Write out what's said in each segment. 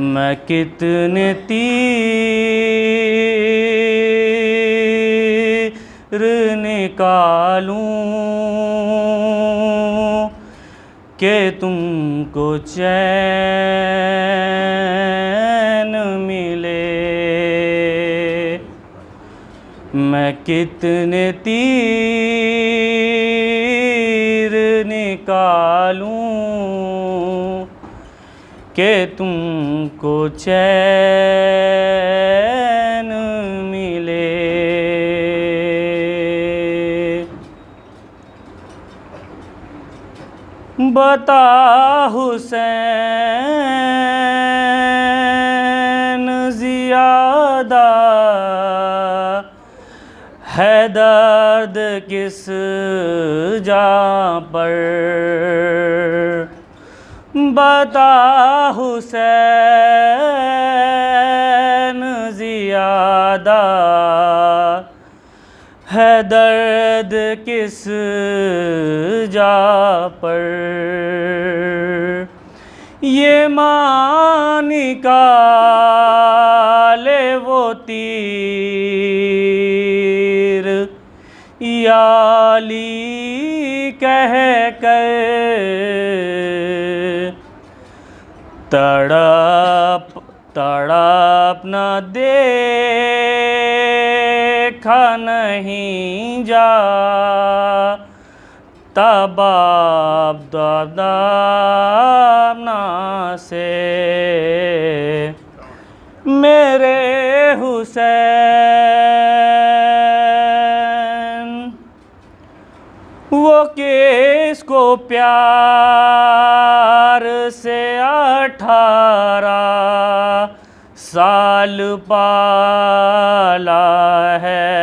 میں کتنے تیر نکالوں کہ تم کو چین ملے، میں کتنے تیر نکالوں کہ تم کو چین ملے۔ بتا حسین زیادہ ہے درد کس جا پر، بتا حسین زیادہ ہے درد کس جا پر، یہ ماں نکالے وہ تیر یا علی کہہ کر، تڑپ تڑپ نہ دیکھا نہیں جاتا باپ دادا سے، میرے حسین وہ کس کو پیار سے 18 سال پالا ہے،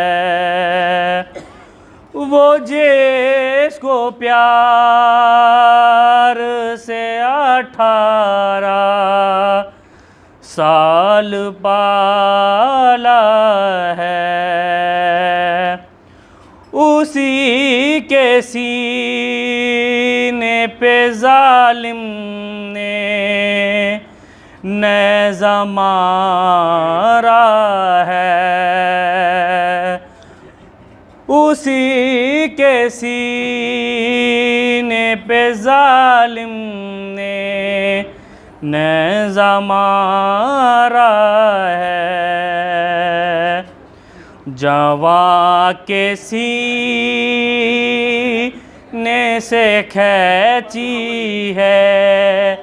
وہ جس کو پیار سے 18 سال پالا ہے، اسی کے سینے پہ ظالم نے نیزہ مارا ہے، اسی کے سینے پہ ظالم نے نیزہ مارا ہے، جواں کے سینے سے کھینچی ہے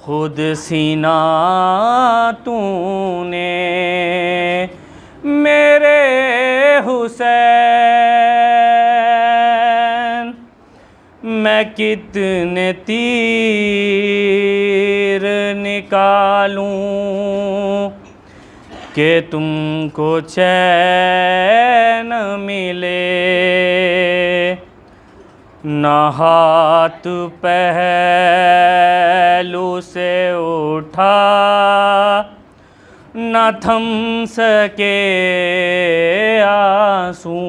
خود سینہ تو نے، میرے حسین میں کتنے تیر نکالوں کہ تم کو چین ملے، نہ ہاتھ پہلو سے اٹھا نہ تھم سکے آنسو،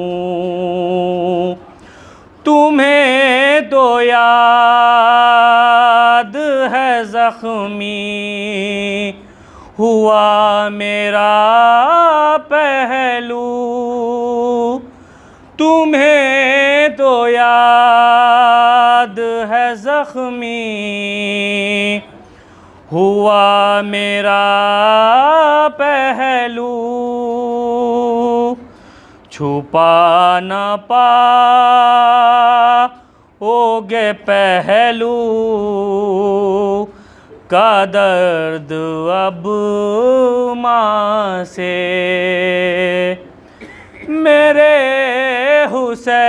تمہیں تو یاد ہے زخمی ہوا میرا پہلو، تمہیں تو یاد ہے زخمی ہوا میرا پہلو، چھپا نہ پاؤگے پہلو کا درد اب ماں سے، میرے حسین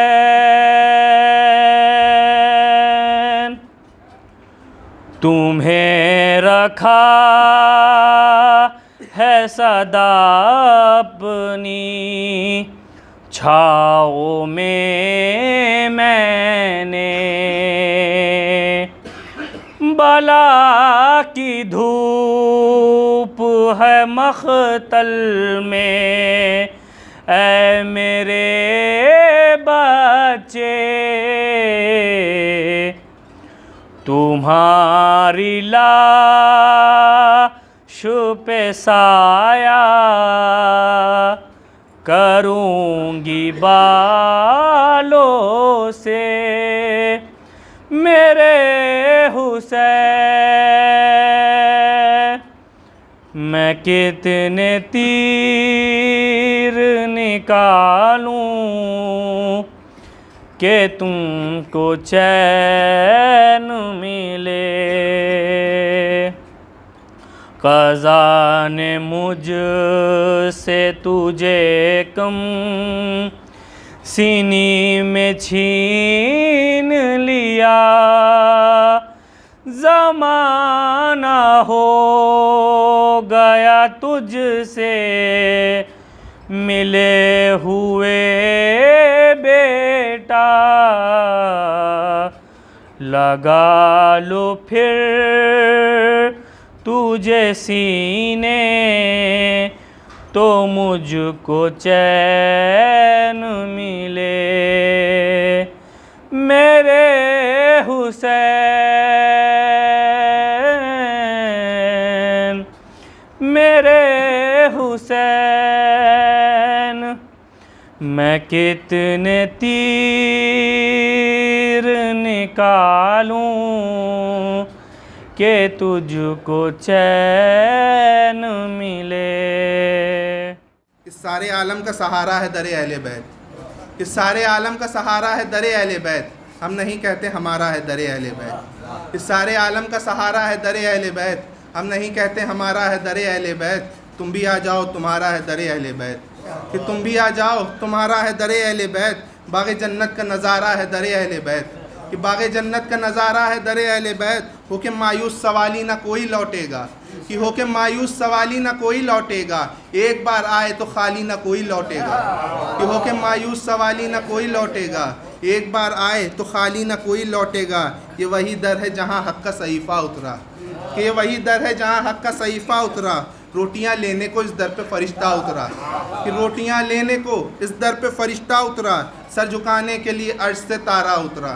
تمہیں رکھا ہے سدا اپنی چھاؤں میں نے، بلا کی دھوپ ہے مختل میں اے میرے بچے، تمہاری لاش پہ سایہ کروں گی بالوں سے، میرے حسین میں کتنے تیر نکالوں کہ تم کو چین ملے۔ قضا نے مجھ سے تجھے کم سینی میں چھین لیا، زمانہ ہو گیا تجھ سے ملے ہوئے بیٹا، لگا لو پھر تجھے سینے تو مجھ کو چین ملے، میرے حسین میرے حسین میں کتنے تیر نکالوں کہ تجھ کو چین ملے۔ اس سارے عالم کا سہارا ہے در اہل بیت، اس سارے عالم کا سہارا ہے در اہل بیت، ہم نہیں کہتے ہمارا ہے در اہل بیت۔ اس سارے عالم کا سہارا ہے در اہل بیت، ہم نہیں کہتے ہمارا ہے در اہل بیت۔ تم بھی آ جاؤ تمہارا ہے در اہل بیت، کہ تم بھی آ جاؤ تمہارا ہے در اہل بیت۔ باغ جنت کا نظارہ ہے در اہل بیت، کہ باغ جنت کا نظارہ ہے در اہل بیت۔ ہو کہ مایوس سوالی نہ کوئی لوٹے گا، کہ ہو کہ مایوس سوالی نہ کوئی لوٹے گا، ایک بار آئے تو خالی نہ کوئی لوٹے گا، کہ ہو کہ مایوس سوالی نہ کوئی لوٹے گا، ایک بار آئے تو خالی نہ کوئی لوٹے گا۔ یہ وہی در ہے جہاں حق کا صحیفہ اترا، کہ یہ وہی در ہے جہاں حق کا صحیفہ اترا۔ روٹیاں لینے کو اس در پہ فرشتہ اترا، کہ روٹیاں لینے کو اس در پہ فرشتہ اترا۔ سر جھکانے کے لیے عرش سے تارا اترا،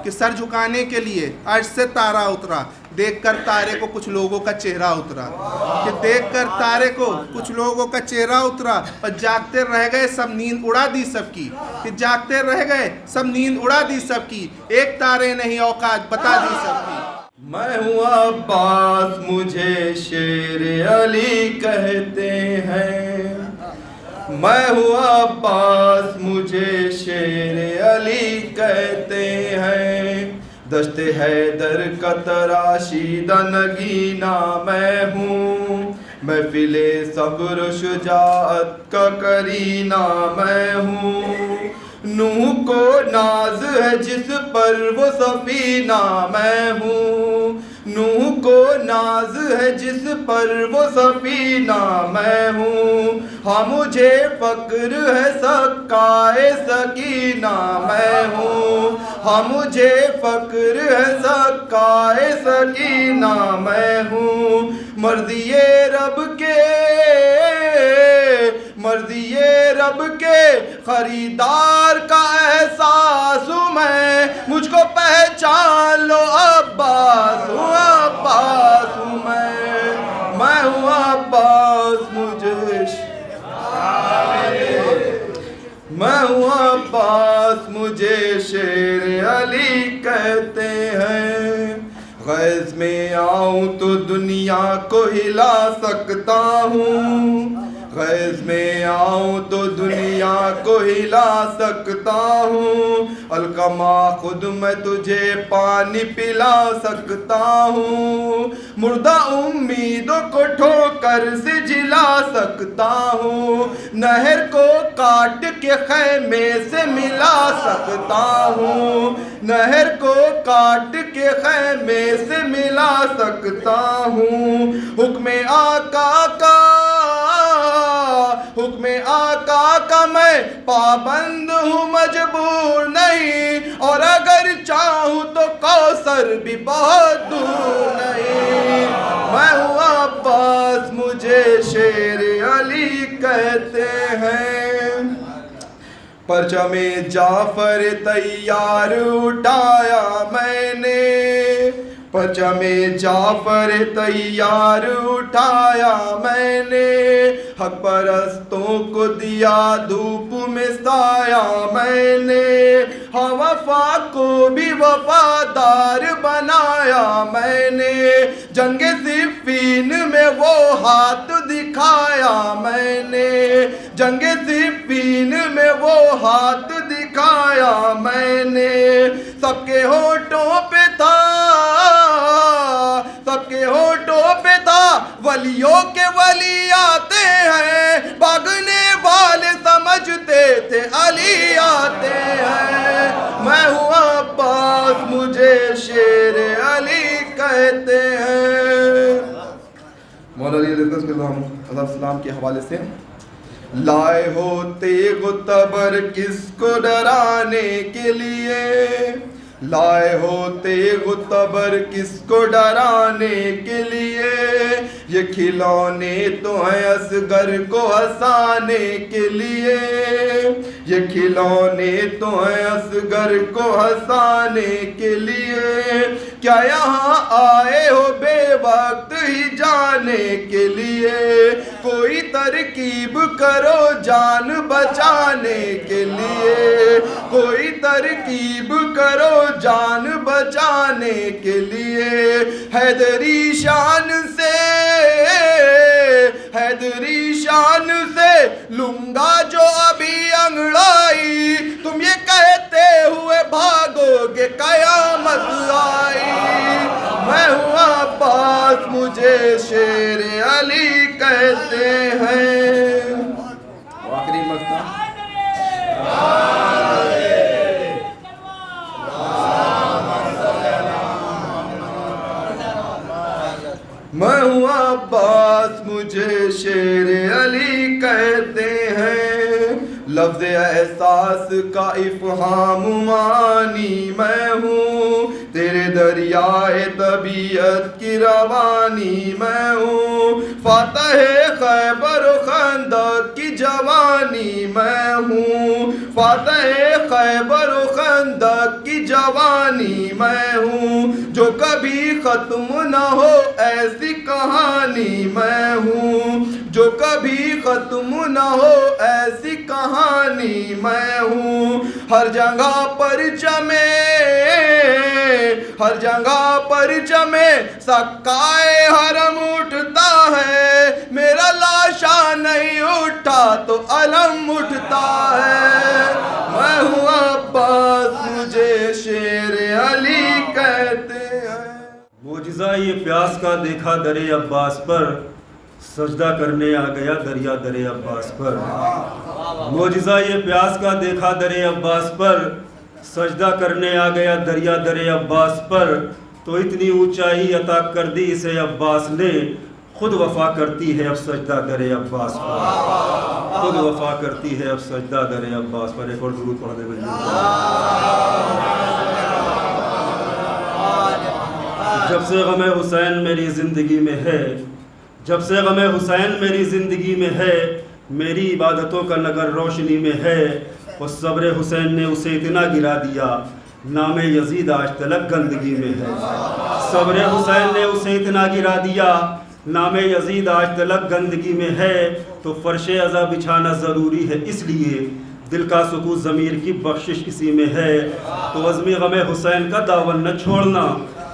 کہ سر جھکانے کے لیے عرش سے تارا اترا۔ دیکھ کر تارے کو کچھ لوگوں کا چہرہ اترا، کہ دیکھ کر تارے کو کچھ لوگوں کا چہرہ اترا۔ اور جاگتے رہ گئے سب نیند اڑا دی سب کی، کہ جاگتے رہ گئے سب نیند اڑا دی سب کی، ایک تارے نہیں اوقات بتا دی سب کی۔ میں ہوں عباس مجھے شیر علی کہتے ہیں، میں ہوں عباس مجھے شیر علی کہتے ہیں، دشت حیدر کا تراشیدہ نگینہ میں ہوں، محفل صبر و شجاعت کا کرینہ میں ہوں، نوح کو ناز ہے جس پر وہ سفینہ میں ہوں، نوح کو ناز ہے جس پر وہ سفینہ میں ہوں، ہاں مجھے فخر ہے سکائے سکینہ میں ہوں، ہاں مجھے فخر ہے سکائے سکینہ میں ہوں، مرضی رب کے خریدار کا احساس ہوں میں، مجھ کو پہچان لو عباس ہوں، عباس ہوں میں ہوں عباس میں ہوں عباس مجھے شیر علی کہتے ہیں، غیظ میں آؤں تو دنیا کو ہلا سکتا ہوں، غیظ میں آؤں تو دنیا کو ہلا سکتا ہوں، القما خود میں تجھے پانی پلا سکتا ہوں، مردہ امیدوں کو ٹھوکر سے جلا سکتا ہوں، نہر کو کاٹ کے خیمے سے ملا سکتا ہوں، نہر کو کاٹ کے خیمے سے ملا سکتا ہوں، حکم آقا کا میں پابند ہوں مجبور نہیں، اور اگر چاہوں تو کوثر بھی بہت دور نہیں، میں ہوں عباس مجھے شیر علی کہتے ہیں، پرچم جعفر تیار اٹھایا میں نے، پرچمِ جعفر تیار اٹھایا میں نے، حق پرستوں کو دیا دھوپ میں سایہ میں نے، ہاں وفا کو بھی وفادار بنایا میں نے، جنگ صفین میں وہ ہاتھ دکھایا میں نے، جنگ صفین میں وہ ہاتھ دکھایا میں نے، سب کے ہونٹوں پہ تھا، سب کے ہونٹوں پہ تھا ولیوں کے ولی آتے ہیں، بھاگنے والے سمجھتے تھے علی آتے ہیں، میں ہوں عباس مجھے شیر علی کہتے ہیں۔ مولا علی علیہ السلام کے حوالے سے، لائے ہو تیغ و تبر کس کو ڈرانے کے لیے، لائے ہو تیغ و تبر کس کو ڈرانے کے لیے، یہ کھلونے تو ہیں اصغر کو ہنسانے کے لیے، یہ کھلونے تو ہیں اصغر کو ہنسانے کے لیے، کیا یہاں آئے ہو بے وقت ہی جانے کے لیے، کوئی ترکیب کرو جان بچانے کے لیے، کوئی ترکیب کرو جان بچانے کے لیے، حیدری شان سے، حیدری شان سے لوں گا جو ابھی انگڑائی، تم یہ کہتے ہوئے بھاگو گے قیامت آئی، میں ہوں عباس مجھے شیر علی کہتے ہیں۔ آخری مقطع، میں ہوں عباس مجھے شیر علی کہتے ہیں، لفظ احساس کا افہام معنی میں ہوں، تیرے دریائے طبیعت کی روانی میں ہوں، فاتح خیبر و خندق کی جوانی میں ہوں، فاتح خیبر و خندق کی جوانی میں ہوں، جو کبھی ختم نہ ہو ایسی کہانی میں ہوں، جو کبھی ختم نہ ہو ایسی کہانی میں ہوں، ہر جگہ پر جمے، ہر جگہ پر جمے سکائے حرم اٹھتا ہے، میرا لاشا نہیں اٹھا تو علم اٹھتا ہے، میں ہوں عباس مجھے شیر علی کہتے ہیں۔ معجزہ یہ پیاس کا دیکھا در عباس پر، سجدہ کرنے آ گیا دریا در عباس پر، معجزہ یہ پیاس کا دیکھا در عباس پر، سجدہ کرنے آ گیا دریا در عباس پر، تو اتنی اونچائی عطا کر دی اسے عباس نے، خود وفا کرتی ہے اب سجدہ در عباس پر، خود وفا کرتی ہے اب سجدہ در عباس پر۔ ایک اور درود پڑھ دے بھائی۔ جب سے غم حسین میری زندگی میں ہے، جب سے غم حسین میری زندگی میں ہے، میری عبادتوں کا نگر روشنی میں ہے، اور صبر حسین نے اسے اتنا گرا دیا، نام یزید آج تلک گندگی میں ہے، صبر حسین نے اسے اتنا گرا دیا، نام یزید آج تلک گندگی میں ہے، تو فرش عزا بچھانا ضروری ہے، اس لیے دل کا سکون ضمیر کی بخشش اسی میں ہے، تو عزم غم حسین کا داون نہ چھوڑنا،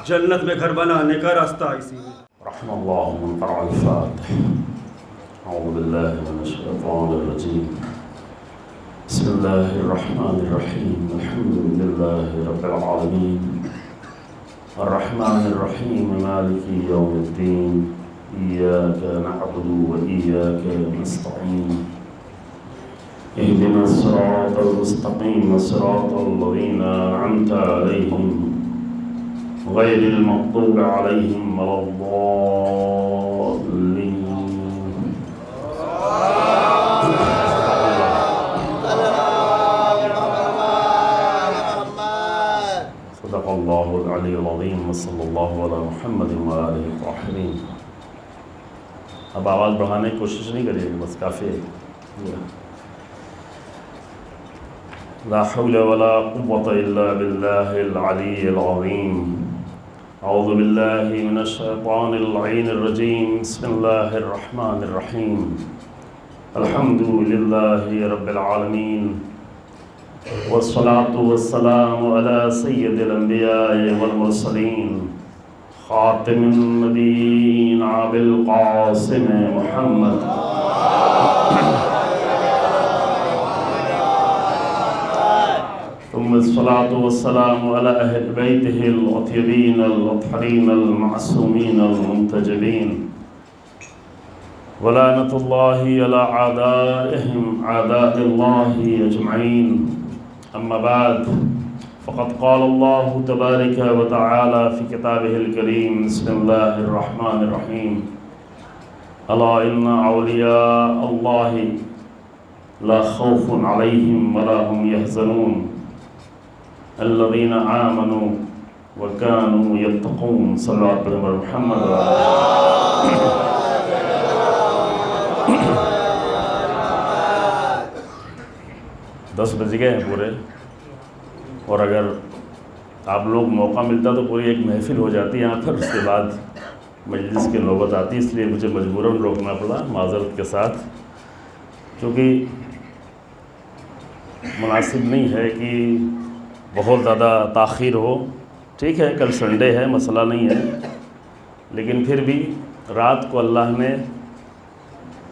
جنت میں گھر بنانے کا راستہ اسی میں۔ رحم اللہ من قرأ الفاتح۔ اعوذ باللہ من الشیطان الرجیم، بسم اللہ الرحمن الرحیم، الحمد للہ رب العالمین، الرحمن الرحیم، مالک یوم الدین، ایاک نعبد و ایاک نستعین، اهدنا الصراط المستقیم صراط الذین انعمت علیہم غیر المغضوب علیہم ولا الضالین۔ صدق اللہ العلی العظیم وصلی اللہ علی محمد وآلہ الطاہرین۔ اب آواز بڑھانے کی کوشش نہیں کریے، بس کافی ہے۔ لا حول ولا قوة الا باللہ العلی العظیم۔ أعوذ بالله من الشيطان اللعين الرجيم بسم الله الرحمن الرحيم الحمد لله رب العالمين والصلاة والسلام على سيد الأنبياء والمرسلين خاتم النبيين أبي القاسم محمد ثم الصلاة والسلام على أهل بيته الأطيبين الأطهرين المعصومين المنتجبين ولعنة الله على أعدائهم أعداء الله أجمعين أما بعد فقد قال الله تبارك وتعالى في كتابه الكريم بسم الله الرحمن الرحيم ألا إن أولياء الله لا خوف عليهم ولا هم يحزنون الذين آمنوا وكانوا يتقون صلى الله عليه محمد. 10 بج گئے ہیں پورے، اور اگر آپ لوگ موقع ملتا تو پوری ایک محفل ہو جاتی ہے یہاں پر، اس کے بعد مجلس کی نوبت آتی، اس لیے مجھے مجبوراً روکنا پڑا معذرت کے ساتھ، کیونکہ مناسب نہیں ہے کہ بہت زیادہ تاخیر ہو. ٹھیک ہے کل سنڈے ہے، مسئلہ نہیں ہے، لیکن پھر بھی رات کو اللہ نے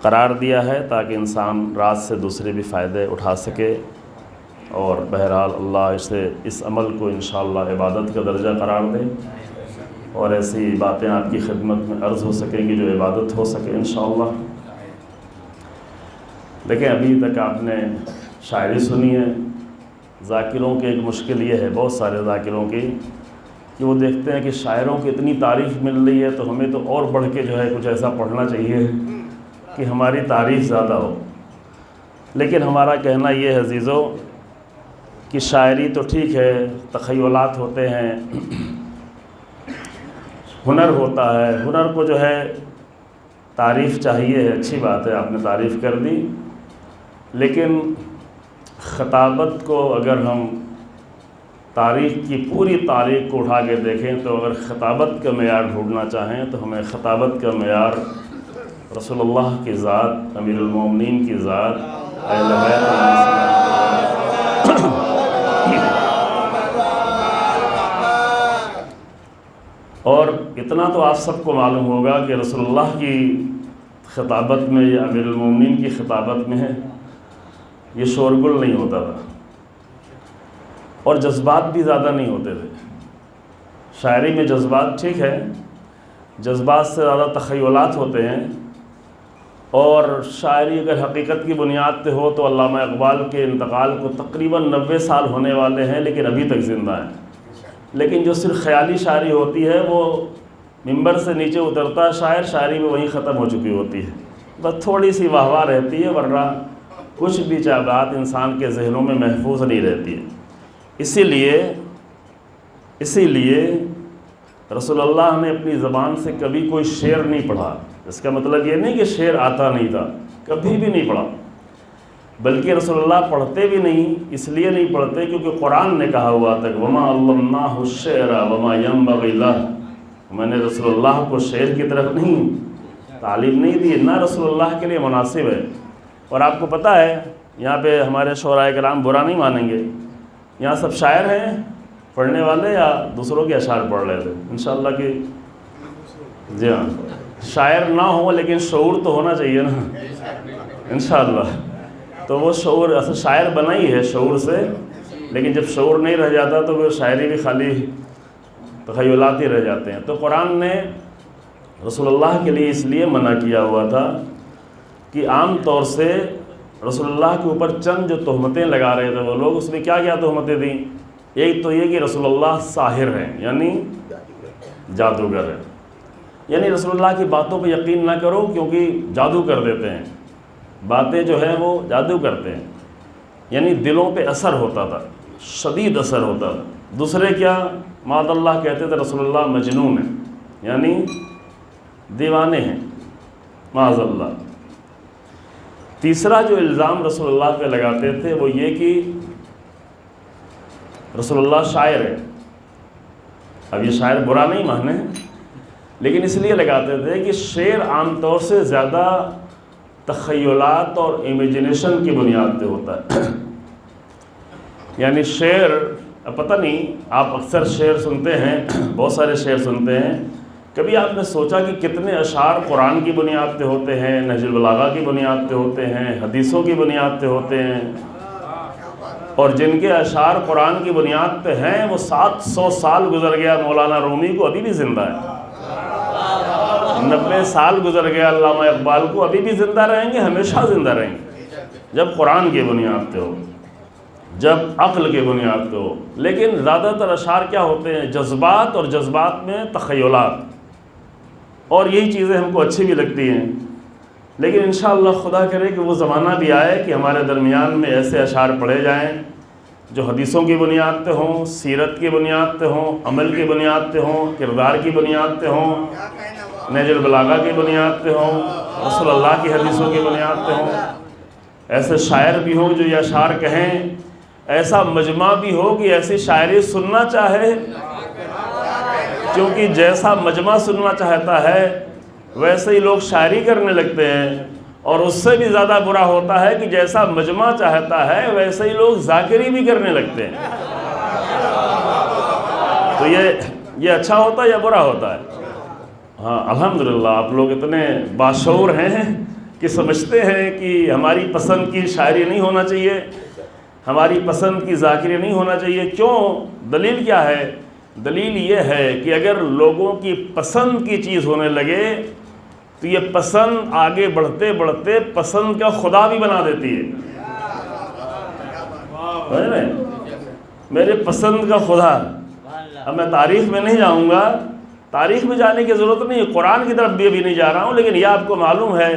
قرار دیا ہے تاکہ انسان رات سے دوسرے بھی فائدے اٹھا سکے، اور بہرحال اللہ اس عمل کو انشاءاللہ عبادت کا درجہ قرار دے، اور ایسی باتیں آپ کی خدمت میں عرض ہو سکیں گی جو عبادت ہو سکے انشاءاللہ. دیکھیں ابھی تک آپ نے شاعری سنی ہے. ذاکروں کی ایک مشکل یہ ہے، بہت سارے ذاکروں کی، کہ وہ دیکھتے ہیں کہ شاعروں کی اتنی تعریف مل رہی ہے تو ہمیں تو اور بڑھ کے جو ہے کچھ ایسا پڑھنا چاہیے کہ ہماری تعریف زیادہ ہو. لیکن ہمارا کہنا یہ ہے عزیزو کہ شاعری تو ٹھیک ہے، تخیلات ہوتے ہیں، ہنر ہوتا ہے، ہنر کو جو ہے تعریف چاہیے، اچھی بات ہے، آپ نے تعریف کر دی، لیکن خطابت کو اگر ہم تاریخ کی پوری تاریخ کو اٹھا کے دیکھیں تو اگر خطابت کا معیار ڈھونڈنا چاہیں تو ہمیں خطابت کا معیار رسول اللہ کی ذات، امیر المومنین کی ذات، اہل بیت اور اتنا تو آپ سب کو معلوم ہوگا کہ رسول اللہ کی خطابت میں یا امیر المومنین کی خطابت میں یہ شورگل نہیں ہوتا تھا، اور جذبات بھی زیادہ نہیں ہوتے تھے. شاعری میں جذبات ٹھیک ہے، جذبات سے زیادہ تخیلات ہوتے ہیں، اور شاعری اگر حقیقت کی بنیاد پہ ہو تو علامہ اقبال کے انتقال کو تقریباً 90 سال ہونے والے ہیں لیکن ابھی تک زندہ ہیں. لیکن جو صرف خیالی شاعری ہوتی ہے وہ ممبر سے نیچے اترتا ہے شاعر، شاعری میں وہیں ختم ہو چکی ہوتی ہے، بس تھوڑی سی واہ واہ رہتی ہے، ورنہ کچھ بھی بات انسان کے ذہنوں میں محفوظ نہیں رہتی ہے. اسی لیے رسول اللہ نے اپنی زبان سے کبھی کوئی شعر نہیں پڑھا. اس کا مطلب یہ نہیں کہ شعر آتا نہیں تھا، کبھی بھی نہیں پڑھا، بلکہ رسول اللہ پڑھتے بھی نہیں. اس لیے نہیں پڑھتے کیونکہ قرآن نے کہا ہوا تھا وَمَا عَلَّمْنَاهُ الشِّعْرَ وَمَا يَنبَغِي لَهُ، میں نے رسول اللہ کو شعر کی طرف نہیں تعلیم نہیں دی، نہ رسول اللہ کے لیے مناسب ہے. اور آپ کو پتہ ہے یہاں پہ ہمارے شعراء کرام برا نہیں مانیں گے، یہاں سب شاعر ہیں پڑھنے والے یا دوسروں کے اشعار پڑھ رہے تھے انشاءاللہ کہ جی ہاں شاعر نہ ہو لیکن شعور تو ہونا چاہیے نا انشاءاللہ. تو وہ شعور اصل شاعر بنا ہی ہے شعور سے، لیکن جب شعور نہیں رہ جاتا تو وہ شاعری بھی خالی تخیلات ہی رہ جاتے ہیں. تو قرآن نے رسول اللہ کے لیے اس لیے منع کیا ہوا تھا کہ عام طور سے رسول اللہ کے اوپر چند جو تہمتیں لگا رہے تھے وہ لوگ، اس میں کیا کیا تہمتیں دیں. ایک تو یہ کہ رسول اللہ ساحر ہیں یعنی جادوگر ہیں، یعنی رسول اللہ کی باتوں پہ یقین نہ کرو کیونکہ جادو کر دیتے ہیں، باتیں جو ہیں وہ جادو کرتے ہیں، یعنی دلوں پہ اثر ہوتا تھا، شدید اثر ہوتا تھا. دوسرے کیا معاذ اللہ کہتے تھے رسول اللہ مجنون ہیں یعنی دیوانے ہیں معاذ اللہ. تیسرا جو الزام رسول اللہ پہ لگاتے تھے وہ یہ کہ رسول اللہ شاعر ہے. اب یہ شاعر برا نہیں مانے، لیکن اس لیے لگاتے تھے کہ شعر عام طور سے زیادہ تخیلات اور امیجنیشن کی بنیاد پہ ہوتا ہے. یعنی شعر، پتہ نہیں آپ اکثر شعر سنتے ہیں، بہت سارے شعر سنتے ہیں، کبھی آپ نے سوچا کہ کتنے اشعار قرآن کی بنیاد پہ ہوتے ہیں، نہج البلاغہ کی بنیاد پہ ہوتے ہیں، حدیثوں کی بنیاد پہ ہوتے ہیں، اور جن کے اشعار قرآن کی بنیاد پہ ہیں وہ 700 سال گزر گیا مولانا رومی کو، ابھی بھی زندہ ہے. 90 سال گزر گیا علامہ اقبال کو، ابھی بھی زندہ رہیں گے، ہمیشہ زندہ رہیں گے جب قرآن کی بنیاد پہ ہو، جب عقل کی بنیاد پہ ہو. لیکن زیادہ تر اشعار کیا ہوتے ہیں؟ جذبات، اور جذبات میں تخیلات، اور یہی چیزیں ہم کو اچھی بھی لگتی ہیں. لیکن انشاءاللہ خدا کرے کہ وہ زمانہ بھی آئے کہ ہمارے درمیان میں ایسے اشعار پڑھے جائیں جو حدیثوں کی بنیاد پہ ہوں، سیرت کی بنیاد پہ ہوں، عمل کی بنیاد پہ ہوں، کردار کی بنیاد پہ ہوں، نہج البلاغہ کی بنیاد پہ ہوں، رسول اللہ کی حدیثوں کی بنیاد پہ ہوں. ایسے شاعر بھی ہوں جو یہ اشعار کہیں، ایسا مجمع بھی ہو کہ ایسی شاعری سننا چاہے، کیونکہ جیسا مجمع سننا چاہتا ہے ویسے ہی لوگ شاعری کرنے لگتے ہیں، اور اس سے بھی زیادہ برا ہوتا ہے کہ جیسا مجمع چاہتا ہے ویسے ہی لوگ ذاکری بھی کرنے لگتے ہیں. تو یہ اچھا ہوتا ہے یا برا ہوتا ہے؟ ہاں الحمدللہ آپ لوگ اتنے باشعور ہیں کہ سمجھتے ہیں کہ ہماری پسند کی شاعری نہیں ہونا چاہیے، ہماری پسند کی ذاکری نہیں ہونا چاہیے. کیوں؟ دلیل کیا ہے؟ دلیل یہ ہے کہ اگر لوگوں کی پسند کی چیز ہونے لگے تو یہ پسند آگے بڑھتے بڑھتے پسند کا خدا بھی بنا دیتی ہے. میرے پسند کا خدا. اب میں تاریخ میں نہیں جاؤں گا، تاریخ میں جانے کی ضرورت نہیں، قرآن کی طرف بھی ابھی نہیں جا رہا ہوں، لیکن یہ آپ کو معلوم ہے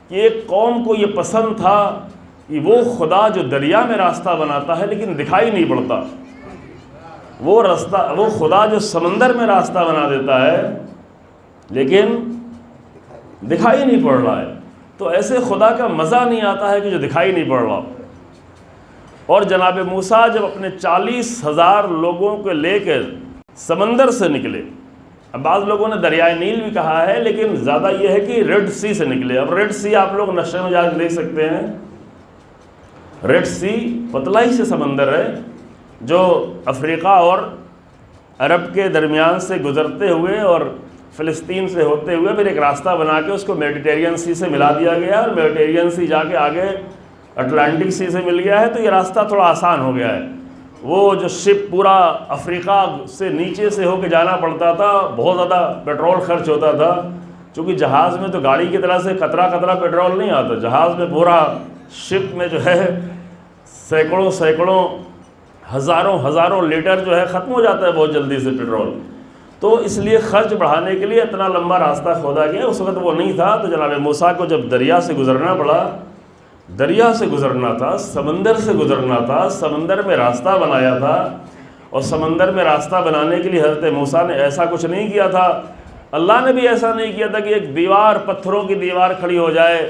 کہ ایک قوم کو یہ پسند تھا کہ وہ خدا جو دریا میں راستہ بناتا ہے لیکن دکھائی نہیں پڑتا، وہ خدا جو سمندر میں راستہ بنا دیتا ہے لیکن دکھائی نہیں پڑ رہا ہے. تو ایسے خدا کا مزہ نہیں آتا ہے کہ جو دکھائی نہیں پڑ رہا. اور جناب موسیٰ جب اپنے 40,000 لوگوں کو لے کر سمندر سے نکلے، اب بعض لوگوں نے دریائے نیل بھی کہا ہے لیکن زیادہ یہ ہے کہ ریڈ سی سے نکلے. اب ریڈ سی آپ لوگ نقشے میں جا کے دیکھ سکتے ہیں، ریڈ سی پتلا ہی سے سمندر ہے جو افریقہ اور عرب کے درمیان سے گزرتے ہوئے اور فلسطین سے ہوتے ہوئے پھر ایک راستہ بنا کے اس کو میڈیٹرین سی سے ملا دیا گیا، اور میڈیٹرین سی جا کے آگے اٹلانٹک سی سے مل گیا ہے. تو یہ راستہ تھوڑا آسان ہو گیا ہے. وہ جو شپ پورا افریقہ سے نیچے سے ہو کے جانا پڑتا تھا، بہت زیادہ پیٹرول خرچ ہوتا تھا، چونکہ جہاز میں تو گاڑی کی طرح سے قطرہ پیٹرول نہیں آتا. جہاز میں پورا شپ میں جو ہے سینکڑوں ہزاروں لیٹر جو ہے ختم ہو جاتا ہے بہت جلدی سے پیٹرول. تو اس لیے خرچ بڑھانے کے لیے اتنا لمبا راستہ کھودا گیا. اس وقت وہ نہیں تھا. تو جناب موسیٰ کو جب دریا سے گزرنا پڑا، دریا سے گزرنا تھا، سمندر سے گزرنا تھا، سمندر میں راستہ بنایا تھا، اور سمندر میں راستہ بنانے کے لیے حضرت موسیٰ نے ایسا کچھ نہیں کیا تھا. اللہ نے بھی ایسا نہیں کیا تھا کہ ایک دیوار، پتھروں کی دیوار کھڑی ہو جائے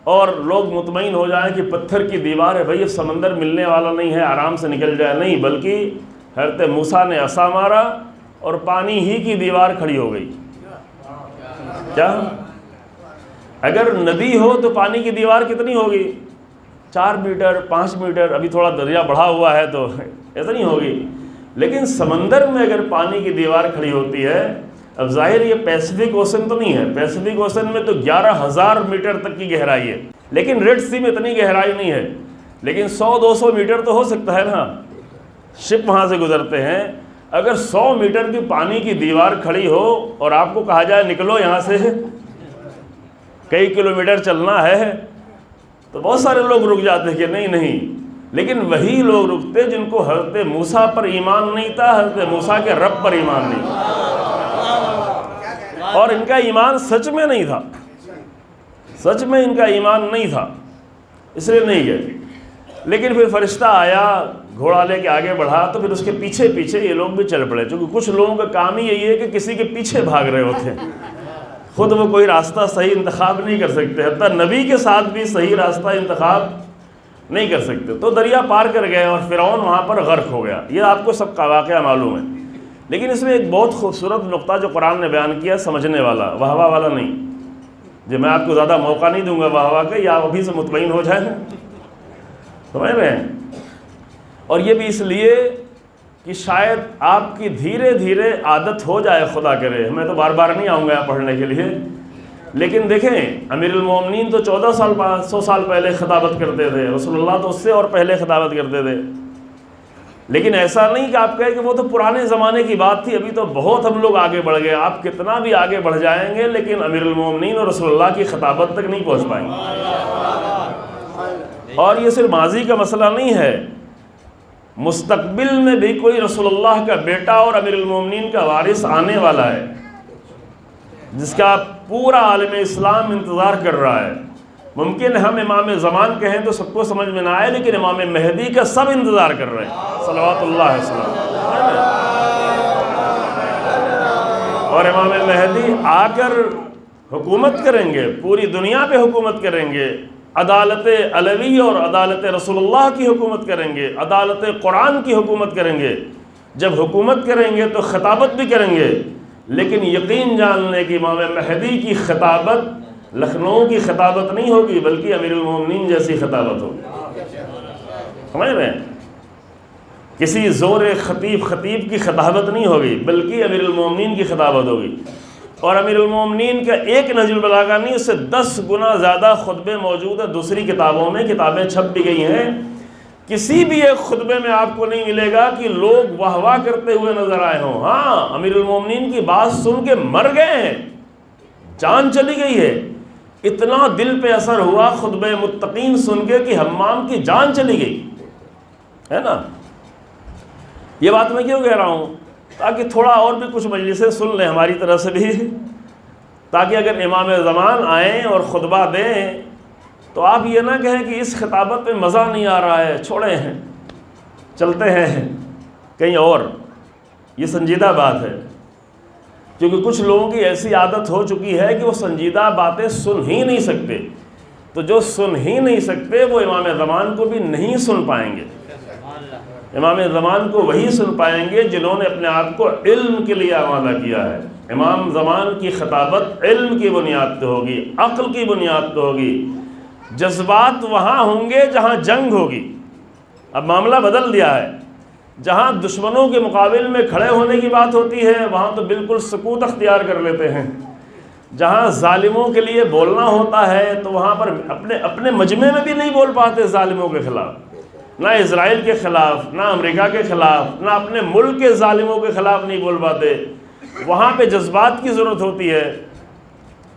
اور لوگ مطمئن ہو جائیں کہ پتھر کی دیوار ہے بھائی اب سمندر ملنے والا نہیں ہے، آرام سے نکل جائے. نہیں، بلکہ حضرت موسیٰ نے عصا مارا اور پانی ہی کی دیوار کھڑی ہو گئی. کیا اگر ندی ہو تو پانی کی دیوار کتنی ہوگی؟ 4 میٹر 5 میٹر. ابھی تھوڑا دریا بڑھا ہوا ہے تو ایسا نہیں ہوگی. لیکن سمندر میں اگر پانی کی دیوار کھڑی ہوتی ہے، اب ظاہر یہ پیسفک اوشن تو نہیں ہے، پیسفک اوشن میں تو 11,000 میٹر تک کی گہرائی ہے، لیکن ریڈ سی میں اتنی گہرائی نہیں ہے. لیکن 100-200 میٹر تو ہو سکتا ہے نا، شپ وہاں سے گزرتے ہیں. اگر 100 میٹر کی پانی کی دیوار کھڑی ہو اور آپ کو کہا جائے نکلو یہاں سے، کئی کلومیٹر چلنا ہے، تو بہت سارے لوگ رک جاتے ہیں کہ نہیں. لیکن وہی لوگ رکتے جن کو حضرت موسیٰ پر ایمان نہیں تھا، حضرت موسیٰ کے رب پر ایمان نہیں تھا، اور ان کا ایمان سچ میں نہیں تھا، سچ میں ان کا ایمان نہیں تھا، اس لیے نہیں گئے. لیکن پھر فرشتہ آیا، گھوڑا لے کے آگے بڑھا، تو پھر اس کے پیچھے یہ لوگ بھی چل پڑے. چونکہ کچھ لوگوں کا کام ہی یہی ہے کہ کسی کے پیچھے بھاگ رہے ہوتے ہیں، خود وہ کوئی راستہ صحیح انتخاب نہیں کر سکتے، حتیٰ نبی کے ساتھ بھی صحیح راستہ انتخاب نہیں کر سکتے. تو دریا پار کر گئے اور فرعون وہاں پر غرق ہو گیا. یہ آپ کو سب کا واقعہ معلوم ہے. لیکن اس میں ایک بہت خوبصورت نقطہ جو قرآن نے بیان کیا، سمجھنے والا، واہ واہ والا نہیں. جو میں آپ کو زیادہ موقع نہیں دوں گا واہ واہ کا، یا آپ ابھی سے مطمئن ہو جائیں. سمجھ رہے ہیں؟ اور یہ بھی اس لیے کہ شاید آپ کی دھیرے دھیرے عادت ہو جائے، خدا کرے. میں تو بار بار نہیں آؤں گا یہاں پڑھنے کے لیے، لیکن دیکھیں امیر المومنین تو 100 سال پہلے خطابت کرتے تھے، رسول اللہ تو اس سے اور پہلے خطابت کرتے تھے. لیکن ایسا نہیں کہ آپ کہیں کہ وہ تو پرانے زمانے کی بات تھی، ابھی تو بہت ہم لوگ آگے بڑھ گئے. آپ کتنا بھی آگے بڑھ جائیں گے لیکن امیر المومنین اور رسول اللہ کی خطابت تک نہیں پہنچ پائیں گے. اور یہ صرف ماضی کا مسئلہ نہیں ہے، مستقبل میں بھی کوئی رسول اللہ کا بیٹا اور امیر المومنین کا وارث آنے والا ہے، جس کا پورا عالم اسلام انتظار کر رہا ہے. ممکن ہم امام زمان کہیں تو سب کو سمجھ میں نہ آئے، لیکن امام مہدی کا سب انتظار کر رہے ہیں صلوات اللہ علیہ وسلم. اور امام مہدی آ کر حکومت کریں گے، پوری دنیا پہ حکومت کریں گے. عدالت علوی اور عدالت رسول اللہ کی حکومت کریں گے، عدالت قرآن کی حکومت کریں گے. جب حکومت کریں گے تو خطابت بھی کریں گے، لیکن یقین جان لیں کہ امام مہدی کی خطابت لکھنؤ کی خطابت نہیں ہوگی، بلکہ امیر المومنین جیسی خطابت ہوگی. سمجھ رہے ہیں؟ کسی زور خطیب کی خطابت نہیں ہوگی، بلکہ امیر المومنین کی خطابت ہوگی. اور امیر المومنین کا ایک نہج البلاغہ نہیں، اس سے 10 گنا زیادہ خطبے موجود ہیں دوسری کتابوں میں. کتابیں چھپ بھی گئی ہیں. کسی بھی ایک خطبے میں آپ کو نہیں ملے گا کہ لوگ واہ واہ کرتے ہوئے نظر آئے ہوں. ہاں، امیر المومنین کی بات سن کے مر گئے ہیں، جان چلی گئی ہے. اتنا دل پہ اثر ہوا خطبہ متقین سن کے کہ حمام کی جان چلی گئی ہے نا. یہ بات میں کیوں کہہ رہا ہوں؟ تاکہ تھوڑا اور بھی کچھ مجلسیں سن لیں ہماری طرف سے بھی، تاکہ اگر امام زمان آئیں اور خطبہ دیں تو آپ یہ نہ کہیں کہ اس خطابت پہ مزہ نہیں آ رہا ہے، چھوڑے ہیں، چلتے ہیں کہیں اور. یہ سنجیدہ بات ہے، کیونکہ کچھ لوگوں کی ایسی عادت ہو چکی ہے کہ وہ سنجیدہ باتیں سن ہی نہیں سکتے. تو جو سن ہی نہیں سکتے وہ امام زمان کو بھی نہیں سن پائیں گے. امام زمان کو وہی سن پائیں گے جنہوں نے اپنے آپ کو علم کے لیے آمادہ کیا ہے. امام زمان کی خطابت علم کی بنیاد پہ ہوگی، عقل کی بنیاد پہ ہوگی. جذبات وہاں ہوں گے جہاں جنگ ہوگی. اب معاملہ بدل دیا ہے، جہاں دشمنوں کے مقابل میں کھڑے ہونے کی بات ہوتی ہے وہاں تو بالکل سکوت اختیار کر لیتے ہیں. جہاں ظالموں کے لیے بولنا ہوتا ہے تو وہاں پر اپنے مجمع میں بھی نہیں بول پاتے ظالموں کے خلاف، نہ اسرائیل کے خلاف، نہ امریکہ کے خلاف، نہ اپنے ملک کے ظالموں کے خلاف نہیں بول پاتے. وہاں پہ جذبات کی ضرورت ہوتی ہے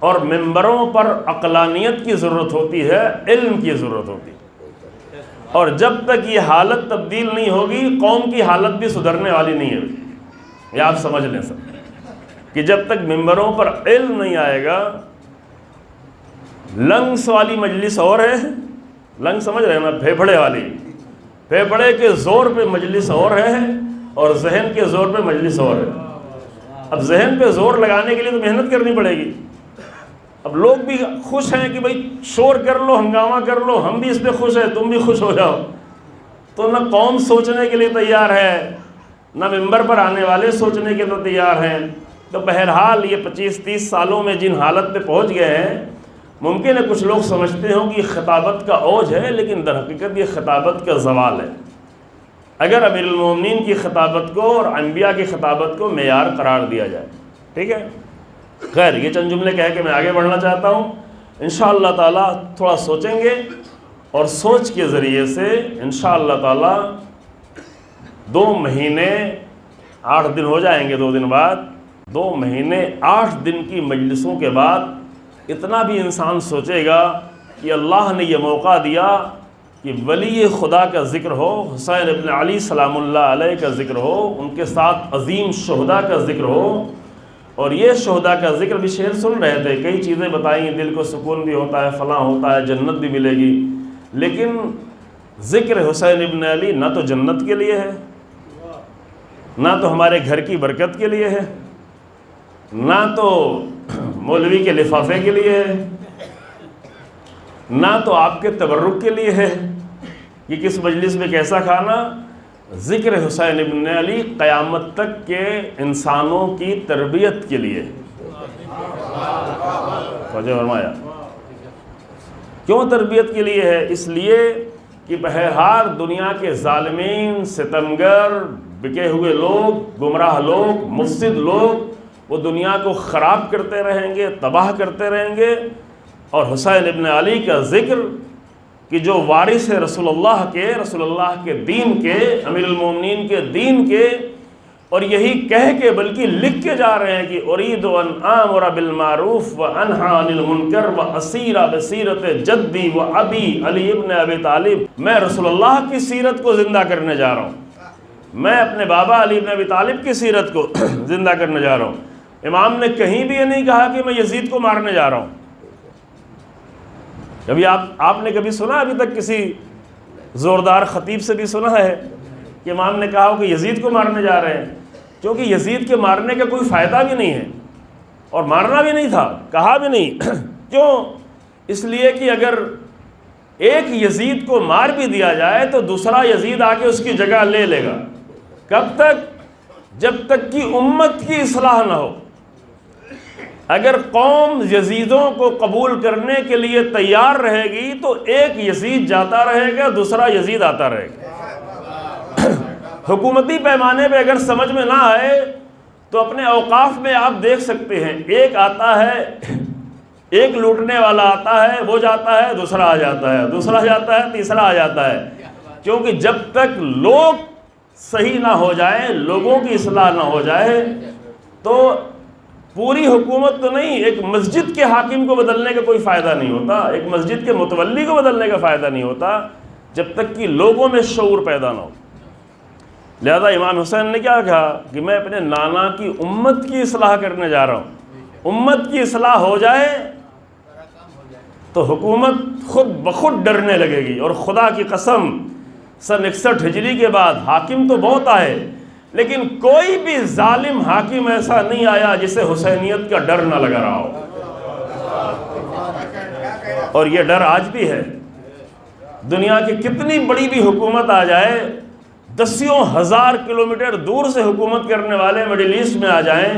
اور ممبروں پر عقلانیت کی ضرورت ہوتی ہے، علم کی ضرورت ہوتی ہے. اور جب تک یہ حالت تبدیل نہیں ہوگی قوم کی حالت بھی سدھرنے والی نہیں ہے. یہ آپ سمجھ لیں سب کہ جب تک ممبروں پر علم نہیں آئے گا. لنگس والی مجلس اور ہے، لنگ سمجھ رہے ہیں نا، پھیپھڑے والی، پھیپھڑے کے زور پہ مجلس اور ہے اور ذہن کے زور پہ مجلس اور ہے. اب ذہن پہ زور لگانے کے لیے تو محنت کرنی پڑے گی. اب لوگ بھی خوش ہیں کہ بھئی شور کر لو، ہنگامہ کر لو، ہم بھی اس پہ خوش ہیں، تم بھی خوش ہو جاؤ. تو نہ قوم سوچنے کے لیے تیار ہے، نہ ممبر پر آنے والے سوچنے کے لیے تیار ہیں. تو بہرحال یہ 25-30 سالوں میں جن حالت پہ پہنچ گئے ہیں، ممکن ہے کچھ لوگ سمجھتے ہوں کہ یہ خطابت کا اوج ہے، لیکن در حقیقت یہ خطابت کا زوال ہے. اگر امیر المومنین کی خطابت کو اور انبیاء کی خطابت کو معیار قرار دیا جائے. ٹھیک ہے؟ خیر، یہ چند جملے کہہ کے میں آگے بڑھنا چاہتا ہوں. انشاءاللہ تعالیٰ تھوڑا سوچیں گے اور سوچ کے ذریعے سے انشاءاللہ تعالیٰ 2 مہینے 8 دن ہو جائیں گے. 2 دن بعد 2 مہینے 8 دن کی مجلسوں کے بعد اتنا بھی انسان سوچے گا کہ اللہ نے یہ موقع دیا کہ ولی خدا کا ذکر ہو، حسین ابن علی سلام اللہ علیہ کا ذکر ہو، ان کے ساتھ عظیم شہداء کا ذکر ہو. اور یہ شہداء کا ذکر بھی شعر سن رہے تھے، کئی چیزیں بتائیں، دل کو سکون بھی ہوتا ہے، فلاں ہوتا ہے، جنت بھی ملے گی. لیکن ذکر حسین ابن علی نہ تو جنت کے لیے ہے، نہ تو ہمارے گھر کی برکت کے لیے ہے، نہ تو مولوی کے لفافے کے لیے ہے، نہ تو آپ کے تبرک کے لیے ہے کہ کس مجلس میں کیسا کھانا. ذکر حسین ابن علی قیامت تک کے انسانوں کی تربیت کے لیے. توجہ فرمایا. کیوں تربیت کے لیے ہے؟ اس لیے کہ بہرحال دنیا کے ظالمین، ستمگر، بکے ہوئے لوگ، گمراہ لوگ، مفسد لوگ وہ دنیا کو خراب کرتے رہیں گے، تباہ کرتے رہیں گے، اور حسین ابن علی کا ذکر کہ جو وارث ہے رسول اللہ کے دین کے، امیر المومنین کے دین کے، اور یہی کہہ کے بلکہ لکھ کے جا رہے ہیں کہ اريد ان آمر بالمعروف وانہی عن المنکر واسیر بسیرت جدی وابی علی ابن ابی طالب. میں رسول اللہ کی سیرت کو زندہ کرنے جا رہا ہوں، میں اپنے بابا علی ابن ابی طالب کی سیرت کو زندہ کرنے جا رہا ہوں. امام نے کہیں بھی یہ نہیں کہا کہ میں یزید کو مارنے جا رہا ہوں. کبھی آپ نے کبھی سنا ابھی تک کسی زوردار خطیب سے بھی سنا ہے کہ امام نے کہا ہو کہ یزید کو مارنے جا رہے ہیں؟ کیونکہ یزید کے مارنے کا کوئی فائدہ بھی نہیں ہے اور مارنا بھی نہیں تھا، کہا بھی نہیں. کیوں؟ اس لیے کہ اگر ایک یزید کو مار بھی دیا جائے تو دوسرا یزید آ کے اس کی جگہ لے لے گا. کب تک؟ جب تک کہ امت کی اصلاح نہ ہو. اگر قوم یزیدوں کو قبول کرنے کے لیے تیار رہے گی تو ایک یزید جاتا رہے گا، دوسرا یزید آتا رہے گا. حکومتی پیمانے پہ اگر سمجھ میں نہ آئے تو اپنے اوقاف میں آپ دیکھ سکتے ہیں، ایک آتا ہے، ایک لوٹنے والا آتا ہے، وہ جاتا ہے، دوسرا آ جاتا ہے، دوسرا جاتا ہے، تیسرا آ جاتا ہے. کیونکہ جب تک لوگ صحیح نہ ہو جائیں، لوگوں کی اصلاح نہ ہو جائے، تو پوری حکومت تو نہیں، ایک مسجد کے حاکم کو بدلنے کا کوئی فائدہ نہیں ہوتا، ایک مسجد کے متولی کو بدلنے کا فائدہ نہیں ہوتا جب تک کہ لوگوں میں شعور پیدا نہ ہو. لہذا امام حسین نے کیا کہا کہ میں اپنے نانا کی امت کی اصلاح کرنے جا رہا ہوں. امت کی اصلاح ہو جائے تو حکومت خود بخود ڈرنے لگے گی. اور خدا کی قسم سن 61 ہجری کے بعد حاکم تو بہت آئے، لیکن کوئی بھی ظالم حاکم ایسا نہیں آیا جسے حسینیت کا ڈر نہ لگا رہا ہو. اور یہ ڈر آج بھی ہے. دنیا کی کتنی بڑی بھی حکومت آ جائے، دسیوں ہزار کلومیٹر دور سے حکومت کرنے والے مڈل ایسٹ میں آ جائیں،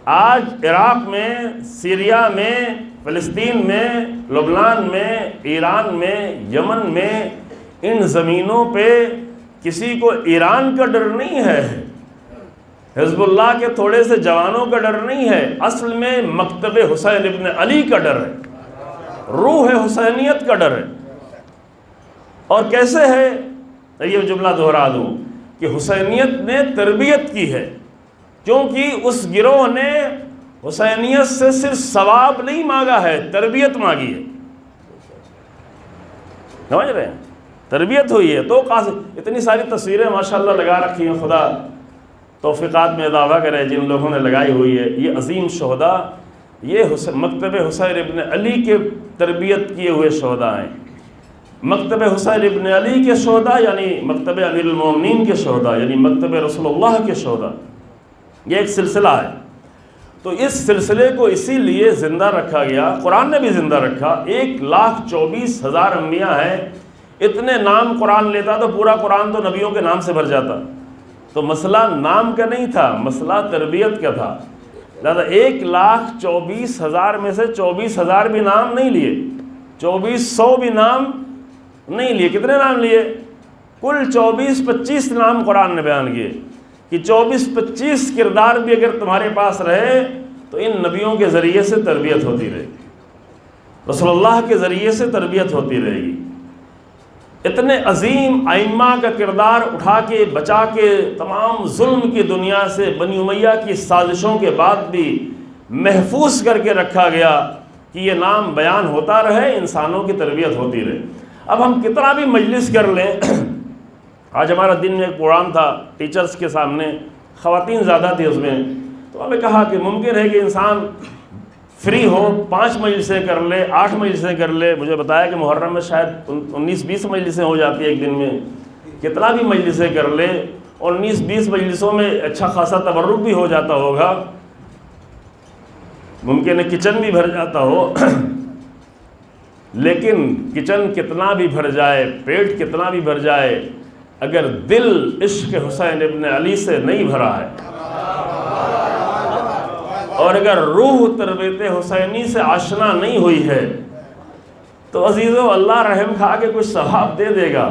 آج عراق میں، سیریا میں، فلسطین میں، لبنان میں، ایران میں، یمن میں، ان زمینوں پہ کسی کو ایران کا ڈر نہیں ہے، حزب اللہ کے تھوڑے سے جوانوں کا ڈر نہیں ہے. اصل میں مکتب حسین ابن علی کا ڈر ہے، روح حسینیت کا ڈر ہے. اور کیسے ہے؟ یہ جملہ دہرا دوں کہ حسینیت نے تربیت کی ہے، کیونکہ اس گروہ نے حسینیت سے صرف ثواب نہیں مانگا ہے، تربیت مانگی ہے. سمجھ رہے ہیں؟ تربیت ہوئی ہے. تو اتنی ساری تصویریں ماشاءاللہ لگا رکھی ہیں، خدا توفیقات میں اضافہ کرے جن لوگوں نے لگائی ہوئی ہے. یہ عظیم شہداء، یہ مکتب حسین ابن علی کے تربیت کیے ہوئے شہداء ہیں. مکتب حسین ابن علی کے شہداء یعنی مکتب امیر المومنین کے شہداء، یعنی مکتب رسول اللہ کے شہداء. یہ ایک سلسلہ ہے. تو اس سلسلے کو اسی لیے زندہ رکھا گیا. قرآن نے بھی زندہ رکھا. 1,24,000 انبیاء ہیں. اتنے نام قرآن لیتا تو پورا قرآن تو نبیوں کے نام سے بھر جاتا. تو مسئلہ نام کا نہیں تھا، مسئلہ تربیت کا تھا. لہذا 1,24,000 میں سے 24,000 بھی نام نہیں لیے، 2,400 بھی نام نہیں لیے. کتنے نام لیے؟ کل 24-25 نام قرآن نے بیان کیے کہ 24-25 کردار بھی اگر تمہارے پاس رہے تو ان نبیوں کے ذریعے سے تربیت ہوتی رہے گی، رسول اللہ کے ذریعے سے تربیت ہوتی رہے گی. اتنے عظیم ائمہ کا کردار اٹھا کے بچا کے تمام ظلم کی دنیا سے بنی امیہ کی سازشوں کے بعد بھی محفوظ کر کے رکھا گیا کہ یہ نام بیان ہوتا رہے، انسانوں کی تربیت ہوتی رہے. اب ہم کتنا بھی مجلس کر لیں، آج ہمارا دن میں ایک پروگرام تھا ٹیچرز کے سامنے، خواتین زیادہ تھی اس میں، تو ہمیں کہا کہ ممکن ہے کہ انسان فری ہو 5 مجلسیں کر لے، 8 مجلسیں کر لے. مجھے بتایا کہ محرم میں شاید 19-20 مجلسیں ہو جاتی ہیں ایک دن میں. کتنا بھی مجلسیں کر لے، 19-20 مجلسوں میں اچھا خاصا تبرک بھی ہو جاتا ہوگا، ممکن ہے کچن بھی بھر جاتا ہو. لیکن کچن کتنا بھی بھر جائے، پیٹ کتنا بھی بھر جائے، اگر دل عشق حسین ابن علی سے نہیں بھرا ہے اور اگر روح تربیت حسینی سے آشنا نہیں ہوئی ہے تو عزیزو اللہ رحم کھا کے کچھ ثواب دے دے گا،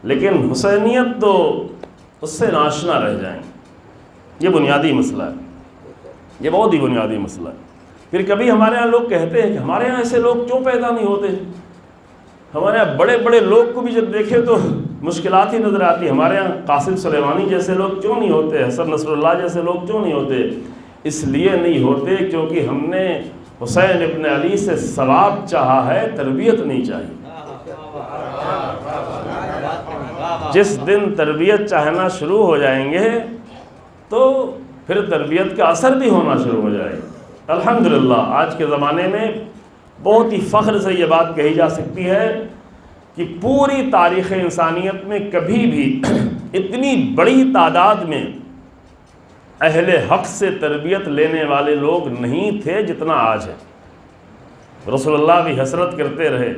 لیکن حسینیت تو اس سے ناشنا رہ جائیں۔ یہ بنیادی مسئلہ ہے، یہ بہت ہی بنیادی مسئلہ ہے۔ پھر کبھی ہمارے ہاں لوگ کہتے ہیں کہ ہمارے ہاں ایسے لوگ کیوں پیدا نہیں ہوتے؟ ہمارے ہاں بڑے بڑے لوگ کو بھی جب دیکھے تو مشکلات ہی نظر آتی، ہمارے ہاں قاسم سلیمانی جیسے لوگ کیوں نہیں ہوتے، حسن نصر اللہ جیسے لوگ کیوں نہیں ہوتے؟ اس لیے نہیں ہوتے کیونکہ ہم نے حسین ابن علی سے ثواب چاہا ہے، تربیت نہیں چاہی۔ جس دن تربیت چاہنا شروع ہو جائیں گے تو پھر تربیت کا اثر بھی ہونا شروع ہو جائے گا۔ الحمدللہ آج کے زمانے میں بہت ہی فخر سے یہ بات کہی جا سکتی ہے کہ پوری تاریخ انسانیت میں کبھی بھی اتنی بڑی تعداد میں اہل حق سے تربیت لینے والے لوگ نہیں تھے جتنا آج ہے۔ رسول اللہ بھی حسرت کرتے رہے،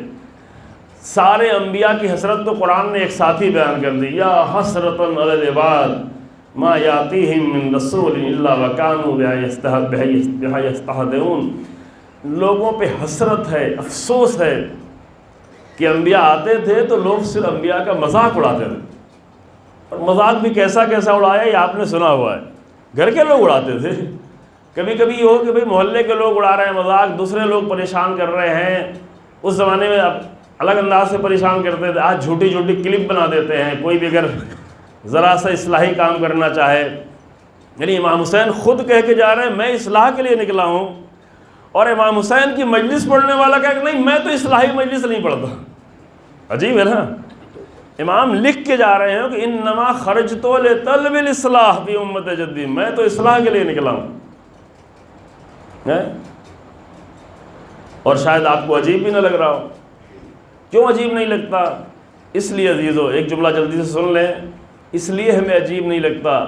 سارے انبیاء کی حسرت تو قرآن نے ایک ساتھ ہی بیان کر دی، یا حسرتاً علی العباد ما یاتیہم من رسول الا وکانوا بہا یستہزئون۔ لوگوں پہ حسرت ہے، افسوس ہے کہ انبیاء آتے تھے تو لوگ صرف انبیاء کا مذاق اڑاتے تھے، اور مذاق بھی کیسا کیسا اڑایا یہ آپ نے سنا ہوا ہے۔ گھر کے لوگ اڑاتے تھے، کبھی کبھی یہ ہو کہ بھئی محلے کے لوگ اڑا رہے ہیں مذاق، دوسرے لوگ پریشان کر رہے ہیں۔ اس زمانے میں اب الگ انداز سے پریشان کرتے تھے، آج جھوٹی جھوٹی کلپ بنا دیتے ہیں، کوئی بھی اگر ذرا سا اصلاحی کام کرنا چاہے۔ یعنی امام حسین خود کہہ کے جا رہے ہیں میں اصلاح کے لیے نکلا ہوں، اور امام حسین کی مجلس پڑھنے والا کہا کہ نہیں میں تو اصلاحی مجلس نہیں پڑھتا۔ عجیب ہے نا، امام لکھ کے جا رہے ہیں کہ انما خرجت لطلب الاصلاح فی امت جدی، میں تو اصلاح کے لیے نکلا ہوں۔ اور شاید آپ کو عجیب بھی نہ لگ رہا ہو۔ کیوں عجیب نہیں لگتا؟ اس لیے عزیزو ایک جملہ جلدی سے سن لیں، اس لیے ہمیں عجیب نہیں لگتا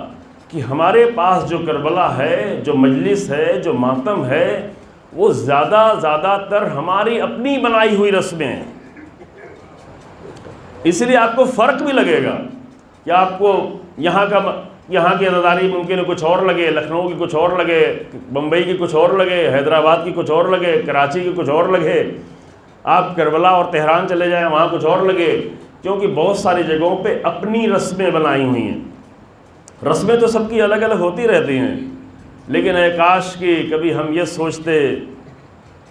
کہ ہمارے پاس جو کربلا ہے، جو مجلس ہے، جو ماتم ہے، وہ زیادہ تر ہماری اپنی بنائی ہوئی رسمیں ہیں۔ اس لیے آپ کو فرق بھی لگے گا کہ آپ کو یہاں کی عزاداری ممکن ہے کچھ اور لگے، لکھنؤ کی کچھ اور لگے، بمبئی کی کچھ اور لگے، حیدرآباد کی کچھ اور لگے، کراچی کی کچھ اور لگے۔ آپ کربلا اور تہران چلے جائیں وہاں کچھ اور لگے، کیونکہ بہت ساری جگہوں پہ اپنی رسمیں بنائی ہوئی ہیں۔ رسمیں تو سب کی الگ الگ ہوتی رہتی ہیں، لیکن اے کاش کہ کبھی ہم یہ سوچتے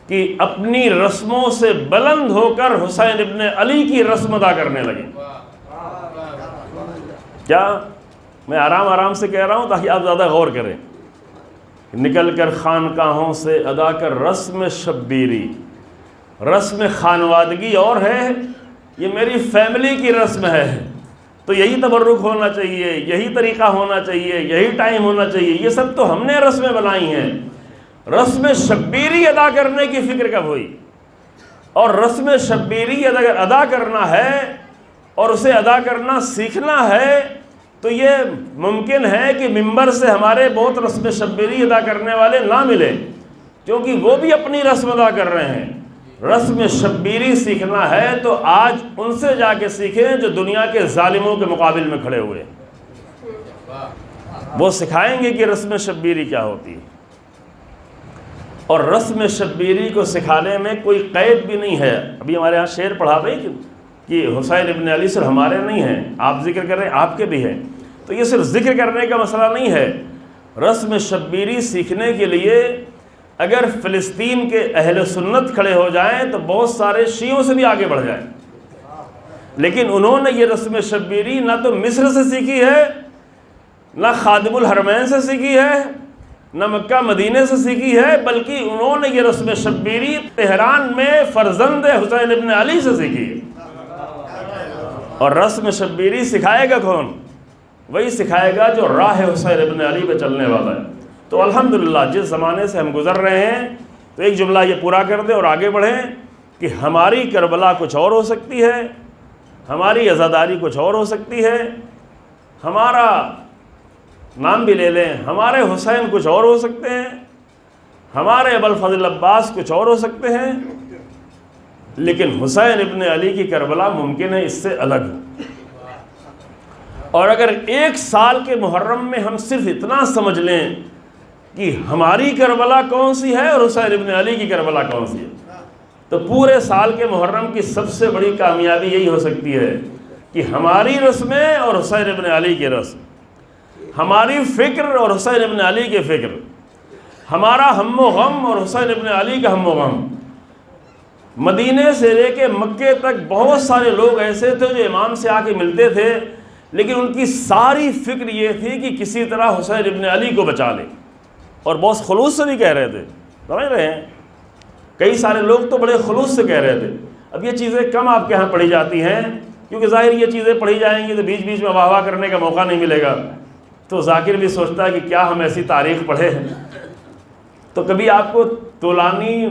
کہ اپنی رسموں سے بلند ہو کر حسین ابن علی کی رسم ادا کرنے لگیں۔ کیا میں آرام سے کہہ رہا ہوں تاکہ آپ زیادہ غور کریں۔ نکل کر خانقاہوں سے ادا کر رسم شبیری، رسم خانوادگی اور ہے، یہ میری فیملی کی رسم ہے، تو یہی تبرک ہونا چاہیے، یہی طریقہ ہونا چاہیے، یہی ٹائم ہونا چاہیے۔ یہ سب تو ہم نے رسمیں بنائی ہیں۔ رسم شبیری ادا کرنے کی فکر کب ہوئی؟ اور رسم شبیری اگر ادا کرنا ہے اور اسے ادا کرنا سیکھنا ہے تو یہ ممکن ہے کہ ممبر سے ہمارے بہت رسم شبیری ادا کرنے والے نہ ملیں، کیونکہ وہ بھی اپنی رسم ادا کر رہے ہیں۔ رسم شبیری سیکھنا ہے تو آج ان سے جا کے سیکھیں جو دنیا کے ظالموں کے مقابل میں کھڑے ہوئے، وہ سکھائیں گے کہ رسم شبیری کیا ہوتی ہے۔ اور رسم شبیری کو سکھانے میں کوئی قید بھی نہیں ہے۔ ابھی ہمارے ہاں شعر پڑھا بھائی کہ حسین ابن علی صرف ہمارے نہیں ہیں، آپ ذکر کر رہے ہیں آپ کے بھی ہیں، تو یہ صرف ذکر کرنے کا مسئلہ نہیں ہے۔ رسم شبیری سیکھنے کے لیے اگر فلسطین کے اہل سنت کھڑے ہو جائیں تو بہت سارے شیعوں سے بھی آگے بڑھ جائیں، لیکن انہوں نے یہ رسم شبیری نہ تو مصر سے سیکھی ہے، نہ خادم الحرمین سے سیکھی ہے، نہ مکہ مدینے سے سیکھی ہے، بلکہ انہوں نے یہ رسم شبیری تہران میں فرزند حسین ابن علی سے سیکھی ہے۔ اور رسم شبیری سکھائے گا کون؟ وہی سکھائے گا جو راہ حسین ابن علی پہ چلنے والا ہے۔ تو الحمدللہ جس زمانے سے ہم گزر رہے ہیں تو ایک جملہ یہ پورا کر دیں اور آگے بڑھیں کہ ہماری کربلا کچھ اور ہو سکتی ہے، ہماری عزاداری کچھ اور ہو سکتی ہے، ہمارا نام بھی لے لیں، ہمارے حسین کچھ اور ہو سکتے ہیں، ہمارے ابوالفضل عباس کچھ اور ہو سکتے ہیں، لیکن حسین ابن علی کی کربلا ممکن ہے اس سے الگ ہو۔ اور اگر ایک سال کے محرم میں ہم صرف اتنا سمجھ لیں کہ ہماری کربلا کون سی ہے اور حسین ابن علی کی کربلا کون سی ہے، تو پورے سال کے محرم کی سب سے بڑی کامیابی یہی ہو سکتی ہے کہ ہماری رسمیں اور حسین ابن علی کی رسم، ہماری فکر اور حسین ابن علی کی فکر، ہمارا ہم و غم اور حسین ابن علی کا ہم و غم۔ مدینے سے لے کے مکے تک بہت سارے لوگ ایسے تھے جو امام سے آ کے ملتے تھے، لیکن ان کی ساری فکر یہ تھی کہ کسی طرح حسین ابن علی کو بچا لے، اور بہت خلوص سے بھی کہہ رہے تھے، سمجھ رہے ہیں؟ کئی سارے لوگ تو بڑے خلوص سے کہہ رہے تھے۔ اب یہ چیزیں کم آپ کے ہاں پڑھی جاتی ہیں، کیونکہ ظاہر یہ چیزیں پڑھی جائیں گی تو بیچ بیچ میں واہ واہ کرنے کا موقع نہیں ملے گا، تو ذاکر بھی سوچتا ہے کہ کیا ہم ایسی تاریخ پڑھے ہیں، تو کبھی آپ کو طولانی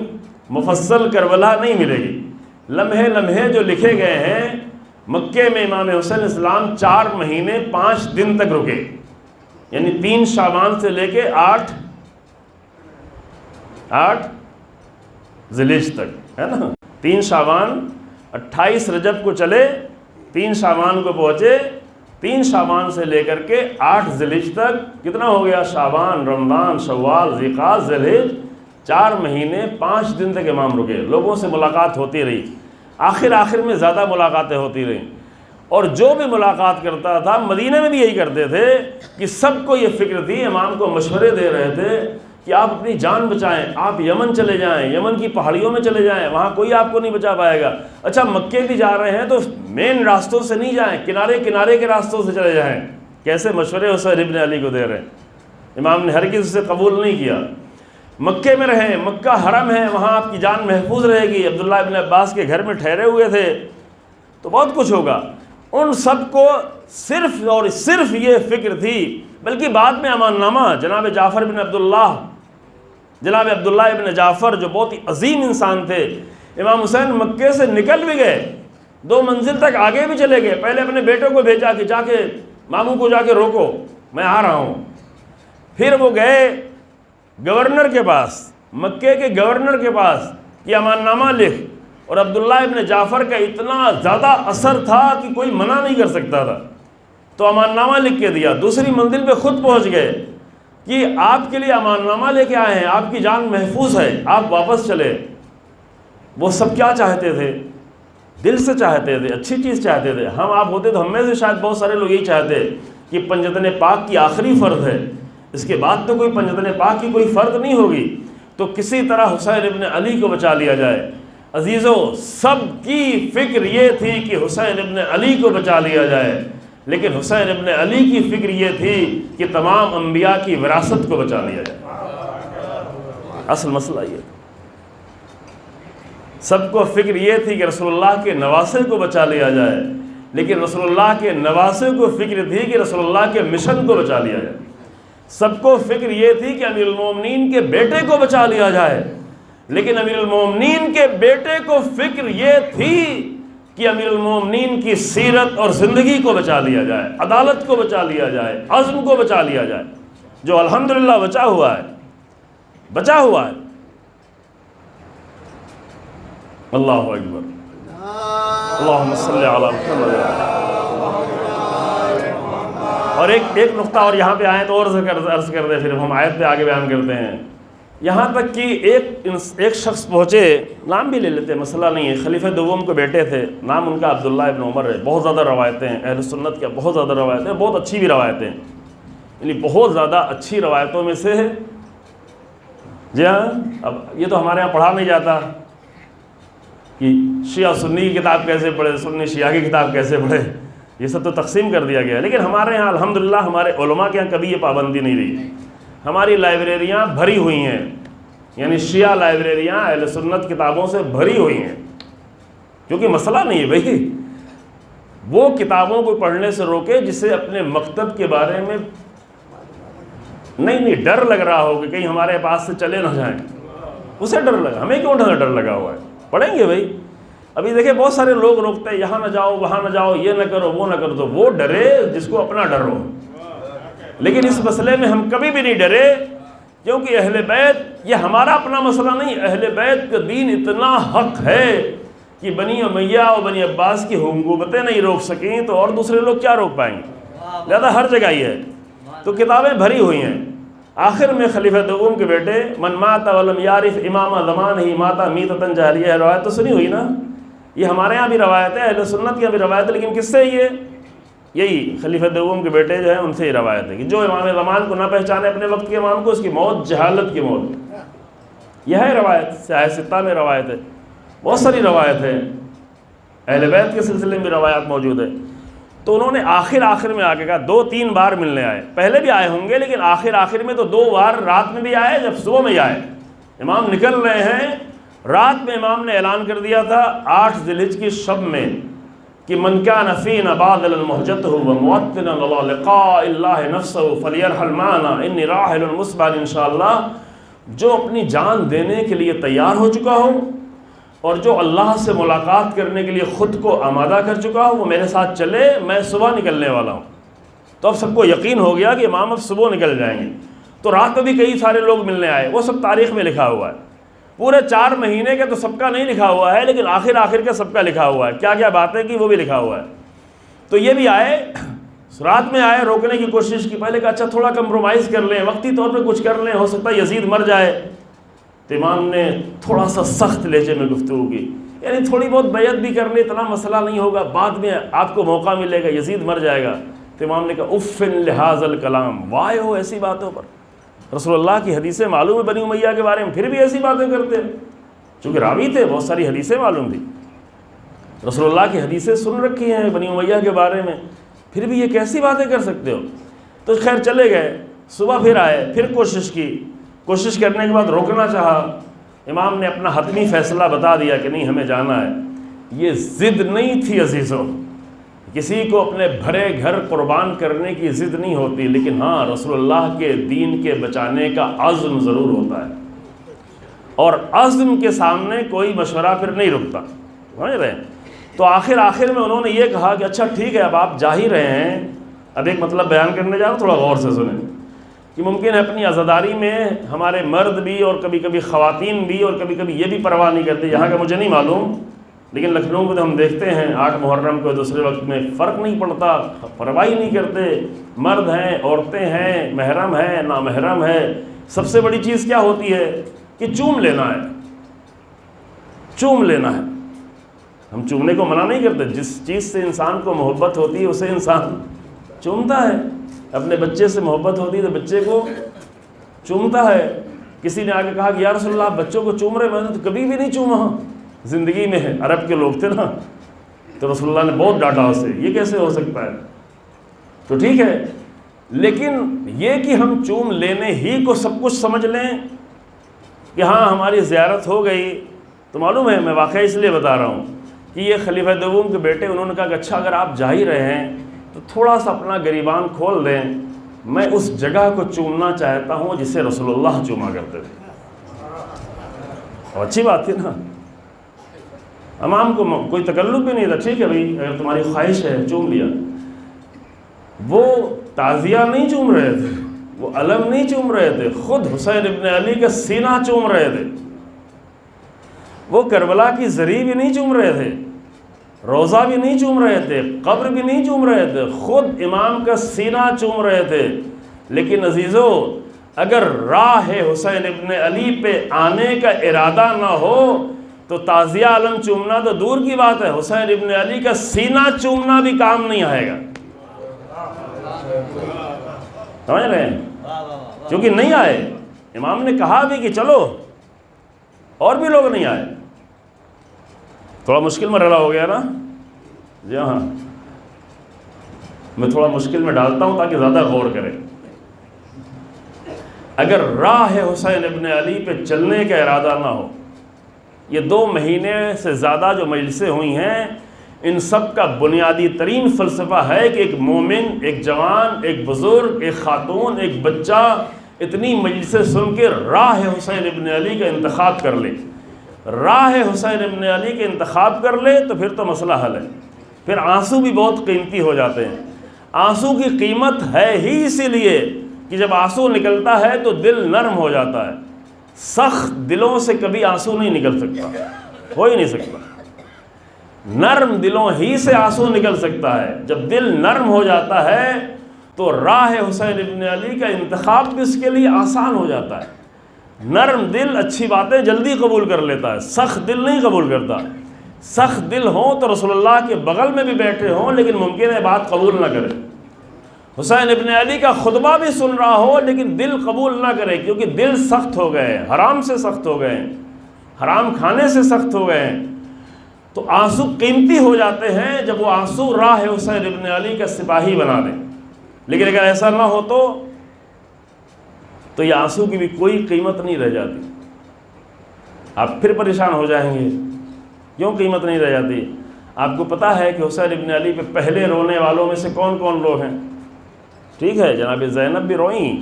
مفصل کربلا نہیں ملے گی۔ لمحے لمحے جو لکھے گئے ہیں، مکے میں امام حسین علیہ السلام 4 مہینے 5 دن تک رکے، یعنی 3 شعبان سے لے کے 8 ذی الحجہ تک، ہے نا؟ 3 شعبان 28 رجب کو چلے، 3 شعبان کو پہنچے، 3 شعبان سے لے کر کے 8 ذی الحجہ تک کتنا ہو گیا؟ شعبان، رمضان، شوال، ذی القعدہ، ذی الحجہ، 4 مہینے 5 دن تک امام رکے۔ لوگوں سے ملاقات ہوتی رہی، آخر میں زیادہ ملاقاتیں ہوتی رہیں، اور جو بھی ملاقات کرتا تھا مدینہ میں بھی یہی کرتے تھے کہ سب کو یہ فکر تھی، امام کو مشورے دے رہے تھے کہ آپ اپنی جان بچائیں، آپ یمن چلے جائیں، یمن کی پہاڑیوں میں چلے جائیں، وہاں کوئی آپ کو نہیں بچا پائے گا۔ اچھا مکے بھی جا رہے ہیں تو مین راستوں سے نہیں جائیں، کنارے کے راستوں سے چلے جائیں۔ کیسے مشورے حسین ابن علی کو دے رہے ہیں، امام نے ہرگز اسے قبول نہیں کیا۔ مکے میں رہیں، مکہ حرم ہے، وہاں آپ کی جان محفوظ رہے گی، عبداللہ ابن عباس کے گھر میں ٹھہرے ہوئے تھے تو بہت کچھ ہوگا۔ ان سب کو صرف اور صرف یہ فکر تھی، بلکہ بعد میں امان نامہ جناب عبداللہ ابن جعفر جو بہت ہی عظیم انسان تھے، امام حسین مکے سے نکل بھی گئے، 2 منزل تک آگے بھی چلے گئے، پہلے اپنے بیٹوں کو بھیجا کہ جا کے ماموں کو جا کے روکو، میں آ رہا ہوں۔ پھر وہ گئے گورنر کے پاس، مکے کے گورنر کے پاس کہ امان نامہ لکھ، اور عبداللہ ابن جعفر کا اتنا زیادہ اثر تھا کہ کوئی منع نہیں کر سکتا تھا، تو امان نامہ لکھ کے دیا۔ دوسری منزل پہ خود پہنچ گئے کہ آپ کے لیے امان نامہ لے کے آئے ہیں، آپ کی جان محفوظ ہے، آپ واپس چلے۔ وہ سب کیا چاہتے تھے؟ دل سے چاہتے تھے، اچھی چیز چاہتے تھے۔ ہم آپ ہوتے تو ہم میں سے شاید بہت سارے لوگ یہی چاہتے کہ پنجتن پاک کی آخری فرض ہے، اس کے بعد تو کوئی پنجتن پاک کی کوئی فرض نہیں ہوگی، تو کسی طرح حسین ابن علی کو بچا لیا جائے۔ عزیزو، سب کی فکر یہ تھی کہ حسین ابن علی کو بچا لیا جائے، لیکن حسین ابن علی کی فکر یہ تھی کہ تمام انبیاء کی وراثت کو بچا لیا جائے۔ اصل مسئلہ یہ تھا، سب کو فکر یہ تھی کہ رسول اللہ کے نواسے کو بچا لیا جائے، لیکن رسول اللہ کے نواسے کو فکر تھی کہ رسول اللہ کے مشن کو بچا لیا جائے۔ سب کو فکر یہ تھی کہ امیر المومنین کے بیٹے کو بچا لیا جائے، لیکن امیر المومنین کے بیٹے کو فکر یہ تھی کہ امیر المومنین کی سیرت اور زندگی کو بچا لیا جائے، عدالت کو بچا لیا جائے، عزم کو بچا لیا جائے، جو الحمدللہ بچا ہوا ہے، بچا ہوا ہے۔ اللہ اکبر، اللہم صلی علی محمد۔ اور ایک نقطہ اور یہاں پہ آئیں تو اور عرض کر دیں، پھر ہم آیت پہ آگے بیان کرتے ہیں۔ یہاں تک کہ ایک شخص پہنچے، نام بھی لے لیتے، مسئلہ نہیں ہے، خلیفہ دوم کے بیٹے تھے، نام ان کا عبداللہ ابن عمر ہے۔ بہت زیادہ روایتیں ہیں اہل سنت کے، بہت زیادہ روایتیں، بہت اچھی بھی روایتیں ہیں، یعنی بہت زیادہ اچھی روایتوں میں سے ہے۔ جی ہاں، اب یہ تو ہمارے یہاں پڑھا نہیں جاتا کہ شیعہ سنی کی کتاب کیسے پڑھے، سنی شیعہ کی کتاب کیسے پڑھے، یہ سب تو تقسیم کر دیا گیا ہے، لیکن ہمارے یہاں الحمدللہ ہمارے علماء کے یہاں کبھی یہ پابندی نہیں رہی۔ ہماری لائبریریاں بھری ہوئی ہیں، یعنی شیعہ لائبریریاں اہل سنت کتابوں سے بھری ہوئی ہیں، کیونکہ مسئلہ نہیں ہے بھائی، وہ کتابوں کو پڑھنے سے روکے جسے اپنے مکتب کے بارے میں نہیں ڈر لگ رہا ہو کہ کہیں ہمارے پاس سے چلے نہ جائیں، اسے ڈر لگا، ہمیں کیوں ڈر لگا ہوا ہے، پڑھیں گے بھائی۔ ابھی دیکھیں بہت سارے لوگ روکتے ہیں، یہاں نہ جاؤ، وہاں نہ جاؤ، یہ نہ کرو، وہ نہ کرو، تو وہ ڈرے جس کو اپنا ڈر ہو۔ لیکن اس مسئلے میں ہم کبھی بھی نہیں ڈرے، کیونکہ اہل بیت یہ ہمارا اپنا مسئلہ نہیں، اہل بیت کا دین اتنا حق ہے کہ بنی امیہ اور بنی عباس کی حکومتیں نہیں روک سکیں، تو اور دوسرے لوگ کیا روک پائیں گے؟ لہذا ہر جگہ ہی ہے، تو کتابیں بھری ہوئی ہیں۔ آخر میں خلیفہ دوم کے بیٹے من مات ولم یعرف امام زمان ہی ماتا میتۃ جاہلیہ، روایت تو سنی ہوئی نا، یہ ہمارے یہاں بھی روایت ہے، اہل سنت کی بھی روایت ہے، لیکن کس سے یہی خلیفہ دوم کے بیٹے جو ہیں ان سے یہ روایت ہے کہ جو امام زمان کو نہ پہچانے اپنے وقت کے امام کو، اس کی موت جہالت کی موت۔ یہ ہے روایت، سیاہ ستہ میں روایت ہے، بہت ساری روایت ہے، اہل بیت کے سلسلے میں بھی روایات موجود ہے۔ تو انہوں نے آخر میں آ کے کہا، 2-3 بار ملنے آئے، پہلے بھی آئے ہوں گے لیکن آخر میں تو 2 بار رات میں بھی آئے، جب صبح میں ہی آئے۔ امام نکل رہے ہیں، رات میں امام نے اعلان کر دیا تھا 8 ذی الحجہ کی شب میں کہ من کان فینا باذلا مہجتہ وموطنا لقاء اللہ نفسہ فلیرحل معنا انی راحل مسبع انشاءاللہ، جو اپنی جان دینے کے لیے تیار ہو چکا ہو اور جو اللہ سے ملاقات کرنے کے لیے خود کو آمادہ کر چکا ہو وہ میرے ساتھ چلے، میں صبح نکلنے والا ہوں۔ تو اب سب کو یقین ہو گیا کہ امام اب صبح نکل جائیں گے، تو رات میں بھی کئی سارے لوگ ملنے آئے، وہ سب تاریخ میں لکھا ہوا ہے، پورے 4 مہینے کے تو سب کا نہیں لکھا ہوا ہے، لیکن آخر کے سب کا لکھا ہوا ہے، کیا کیا باتیں کی وہ بھی لکھا ہوا ہے۔ تو یہ بھی آئے، رات میں آئے، روکنے کی کوشش کی، پہلے کہا اچھا تھوڑا کمپرومائز کر لیں، وقتی طور پہ کچھ کر لیں، ہو سکتا ہے یزید مر جائے۔ تو امام نے تھوڑا سا سخت لہجے میں گفتگو کی، یعنی تھوڑی بہت بیعت بھی کر لیں، اتنا مسئلہ نہیں ہوگا، بعد میں آپ کو موقع ملے گا، یزید مر جائے گا۔ تو امام نے کہا اف لہذا الکلام، وائے ہو ایسی باتوں پر، رسول اللہ کی حدیثیں معلوم ہے بنی امیہ کے بارے میں، پھر بھی ایسی باتیں کرتے ہیں۔ چونکہ راوی تھے، بہت ساری حدیثیں معلوم تھی، رسول اللہ کی حدیثیں سن رکھی ہیں بنی امیہ کے بارے میں، پھر بھی یہ کیسی باتیں کر سکتے ہو؟ تو خیر چلے گئے، صبح پھر آئے، پھر کوشش کی، کوشش کرنے کے بعد روکنا چاہا، امام نے اپنا حتمی فیصلہ بتا دیا کہ نہیں ہمیں جانا ہے۔ یہ ضد نہیں تھی عزیزوں، کسی کو اپنے بھرے گھر قربان کرنے کی ضد نہیں ہوتی، لیکن ہاں رسول اللہ کے دین کے بچانے کا عزم ضرور ہوتا ہے، اور عزم کے سامنے کوئی مشورہ پھر نہیں رکتا، سمجھ رہے ہیں؟ تو آخر میں انہوں نے یہ کہا کہ اچھا ٹھیک ہے اب آپ جا ہی رہے ہیں، اب ایک مطلب بیان کرنے جا رہا ہوں، تھوڑا غور سے سنیں کہ ممکن ہے اپنی عزاداری میں ہمارے مرد بھی اور کبھی کبھی خواتین بھی اور کبھی کبھی یہ بھی پرواہ نہیں کرتے، یہاں کا مجھے نہیں معلوم، لیکن لکھنؤ میں تو ہم دیکھتے ہیں 8 محرم کو دوسرے وقت میں فرق نہیں پڑتا، پرواہ ہی نہیں کرتے، مرد ہیں، عورتیں ہیں، محرم ہیں، نامحرم ہے۔ سب سے بڑی چیز کیا ہوتی ہے کہ چوم لینا ہے، چوم لینا ہے۔ ہم چومنے کو منع نہیں کرتے، جس چیز سے انسان کو محبت ہوتی ہے اسے انسان چومتا ہے، اپنے بچے سے محبت ہوتی ہے تو بچے کو چومتا ہے۔ کسی نے آ کے کہا کہ یا رسول اللہ آپ بچوں کو چوم رہے، میں نے تو کبھی بھی نہیں چوما زندگی میں، عرب کے لوگ تھے نا، تو رسول اللہ نے بہت ڈانٹا اسے، یہ کیسے ہو سکتا ہے؟ تو ٹھیک ہے، لیکن یہ کہ ہم چوم لینے ہی کو سب کچھ سمجھ لیں کہ ہاں ہماری زیارت ہو گئی، تو معلوم ہے میں واقعہ اس لیے بتا رہا ہوں کہ یہ خلیفہ دوم کے بیٹے انہوں نے کہا کہ اچھا اگر آپ جا ہی رہے ہیں تو تھوڑا سا اپنا گریبان کھول دیں، میں اس جگہ کو چومنا چاہتا ہوں جسے رسول اللہ چوما کرتے تھے۔ اور اچھی بات تھی نا، امام کو کوئی تکلف بھی نہیں تھا، ٹھیک ہے بھائی اگر تمہاری خواہش ہے چوم لیا۔ وہ تعزیہ نہیں چوم رہے تھے، وہ علم نہیں چوم رہے تھے، خود حسین ابن علی کا سینہ چوم رہے تھے، وہ کربلا کی زری بھی نہیں چوم رہے تھے، روضہ بھی نہیں چوم رہے تھے، قبر بھی نہیں چوم رہے تھے، خود امام کا سینہ چوم رہے تھے۔ لیکن عزیزو اگر راہ حسین ابن علی پہ آنے کا ارادہ نہ ہو تو تعزیہ علم چومنا تو دور کی بات ہے، حسین ابن علی کا سینہ چومنا بھی کام نہیں آئے گا، سمجھ رہے ہیں؟ کیونکہ نہیں آئے، امام نے کہا بھی کہ چلو، اور بھی لوگ نہیں آئے۔ تھوڑا مشکل مرحلہ ہو گیا نا؟ جی ہاں، میں تھوڑا مشکل میں ڈالتا ہوں تاکہ زیادہ غور کریں۔ اگر راہ حسین ابن علی پہ چلنے کا ارادہ نہ ہو، یہ 2 مہینے سے زیادہ جو مجلسیں ہوئی ہیں ان سب کا بنیادی ترین فلسفہ ہے کہ ایک مومن، ایک جوان، ایک بزرگ، ایک خاتون، ایک بچہ اتنی مجلسیں سن کے راہ حسین ابن علی کا انتخاب کر لے، راہ حسین ابن علی کے انتخاب کر لے تو پھر تو مسئلہ حل ہے۔ پھر آنسو بھی بہت قیمتی ہو جاتے ہیں، آنسو کی قیمت ہے ہی اسی لیے کہ جب آنسو نکلتا ہے تو دل نرم ہو جاتا ہے، سخت دلوں سے کبھی آنسو نہیں نکل سکتا، ہو ہی نہیں سکتا۔ نرم دلوں ہی سے آنسو نکل سکتا ہے. جب دل نرم ہو جاتا ہے تو راہ حسین ابن علی کا انتخاب بھی اس کے لیے آسان ہو جاتا ہے. نرم دل اچھی باتیں جلدی قبول کر لیتا ہے، سخت دل نہیں قبول کرتا. سخت دل ہوں تو رسول اللہ کے بغل میں بھی بیٹھے ہوں لیکن ممکن ہے بات قبول نہ کرے. حسین ابن علی کا خطبہ بھی سن رہا ہو لیکن دل قبول نہ کرے، کیونکہ دل سخت ہو گئے ہیں، حرام سے سخت ہو گئے ہیں، حرام کھانے سے سخت ہو گئے ہیں. تو آنسو قیمتی ہو جاتے ہیں جب وہ آنسو راہ حسین ابن علی کا سپاہی بنا دیں. لیکن اگر ایسا نہ ہو تو یہ آنسو کی بھی کوئی قیمت نہیں رہ جاتی. آپ پھر پریشان ہو جائیں گے کیوں قیمت نہیں رہ جاتی. آپ کو پتہ ہے کہ حسین ابن علی پہ پہلے رونے والوں میں سے کون کون لوگ ہیں؟ ٹھیک ہے، جناب زینب بھی روئیں،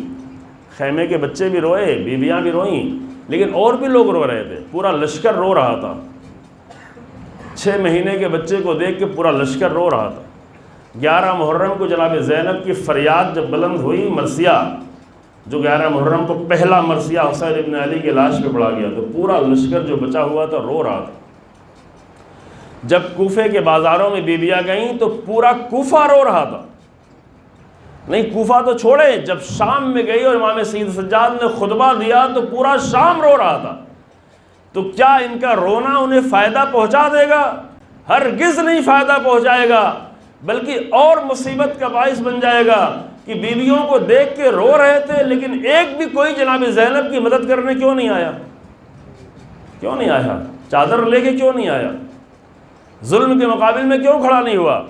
خیمے کے بچے بھی روئے، بیویاں بھی روئیں، لیکن اور بھی لوگ رو رہے تھے. پورا لشکر رو رہا تھا. 6 مہینے کے بچے کو دیکھ کے پورا لشکر رو رہا تھا. 11 محرم کو جناب زینب کی فریاد جب بلند ہوئی، مرثیہ جو 11 محرم کو پہلا مرثیہ حسین ابن علی کے لاش پہ پڑا گیا، تو پورا لشکر جو بچا ہوا تھا رو رہا تھا. جب کوفے کے بازاروں میں بیویاں گئیں تو پورا کوفہ رو رہا تھا. نہیں، کوفہ تو چھوڑے، جب شام میں گئی اور امام سید سجاد نے خطبہ دیا تو پورا شام رو رہا تھا. تو کیا ان کا رونا انہیں فائدہ پہنچا دے گا؟ ہرگز نہیں فائدہ پہنچائے گا، بلکہ اور مصیبت کا باعث بن جائے گا کہ بیویوں کو دیکھ کے رو رہے تھے لیکن ایک بھی کوئی جناب زینب کی مدد کرنے کیوں نہیں آیا؟ کیوں نہیں آیا؟ چادر لے کے کیوں نہیں آیا؟ ظلم کے مقابل میں کیوں کھڑا نہیں ہوا؟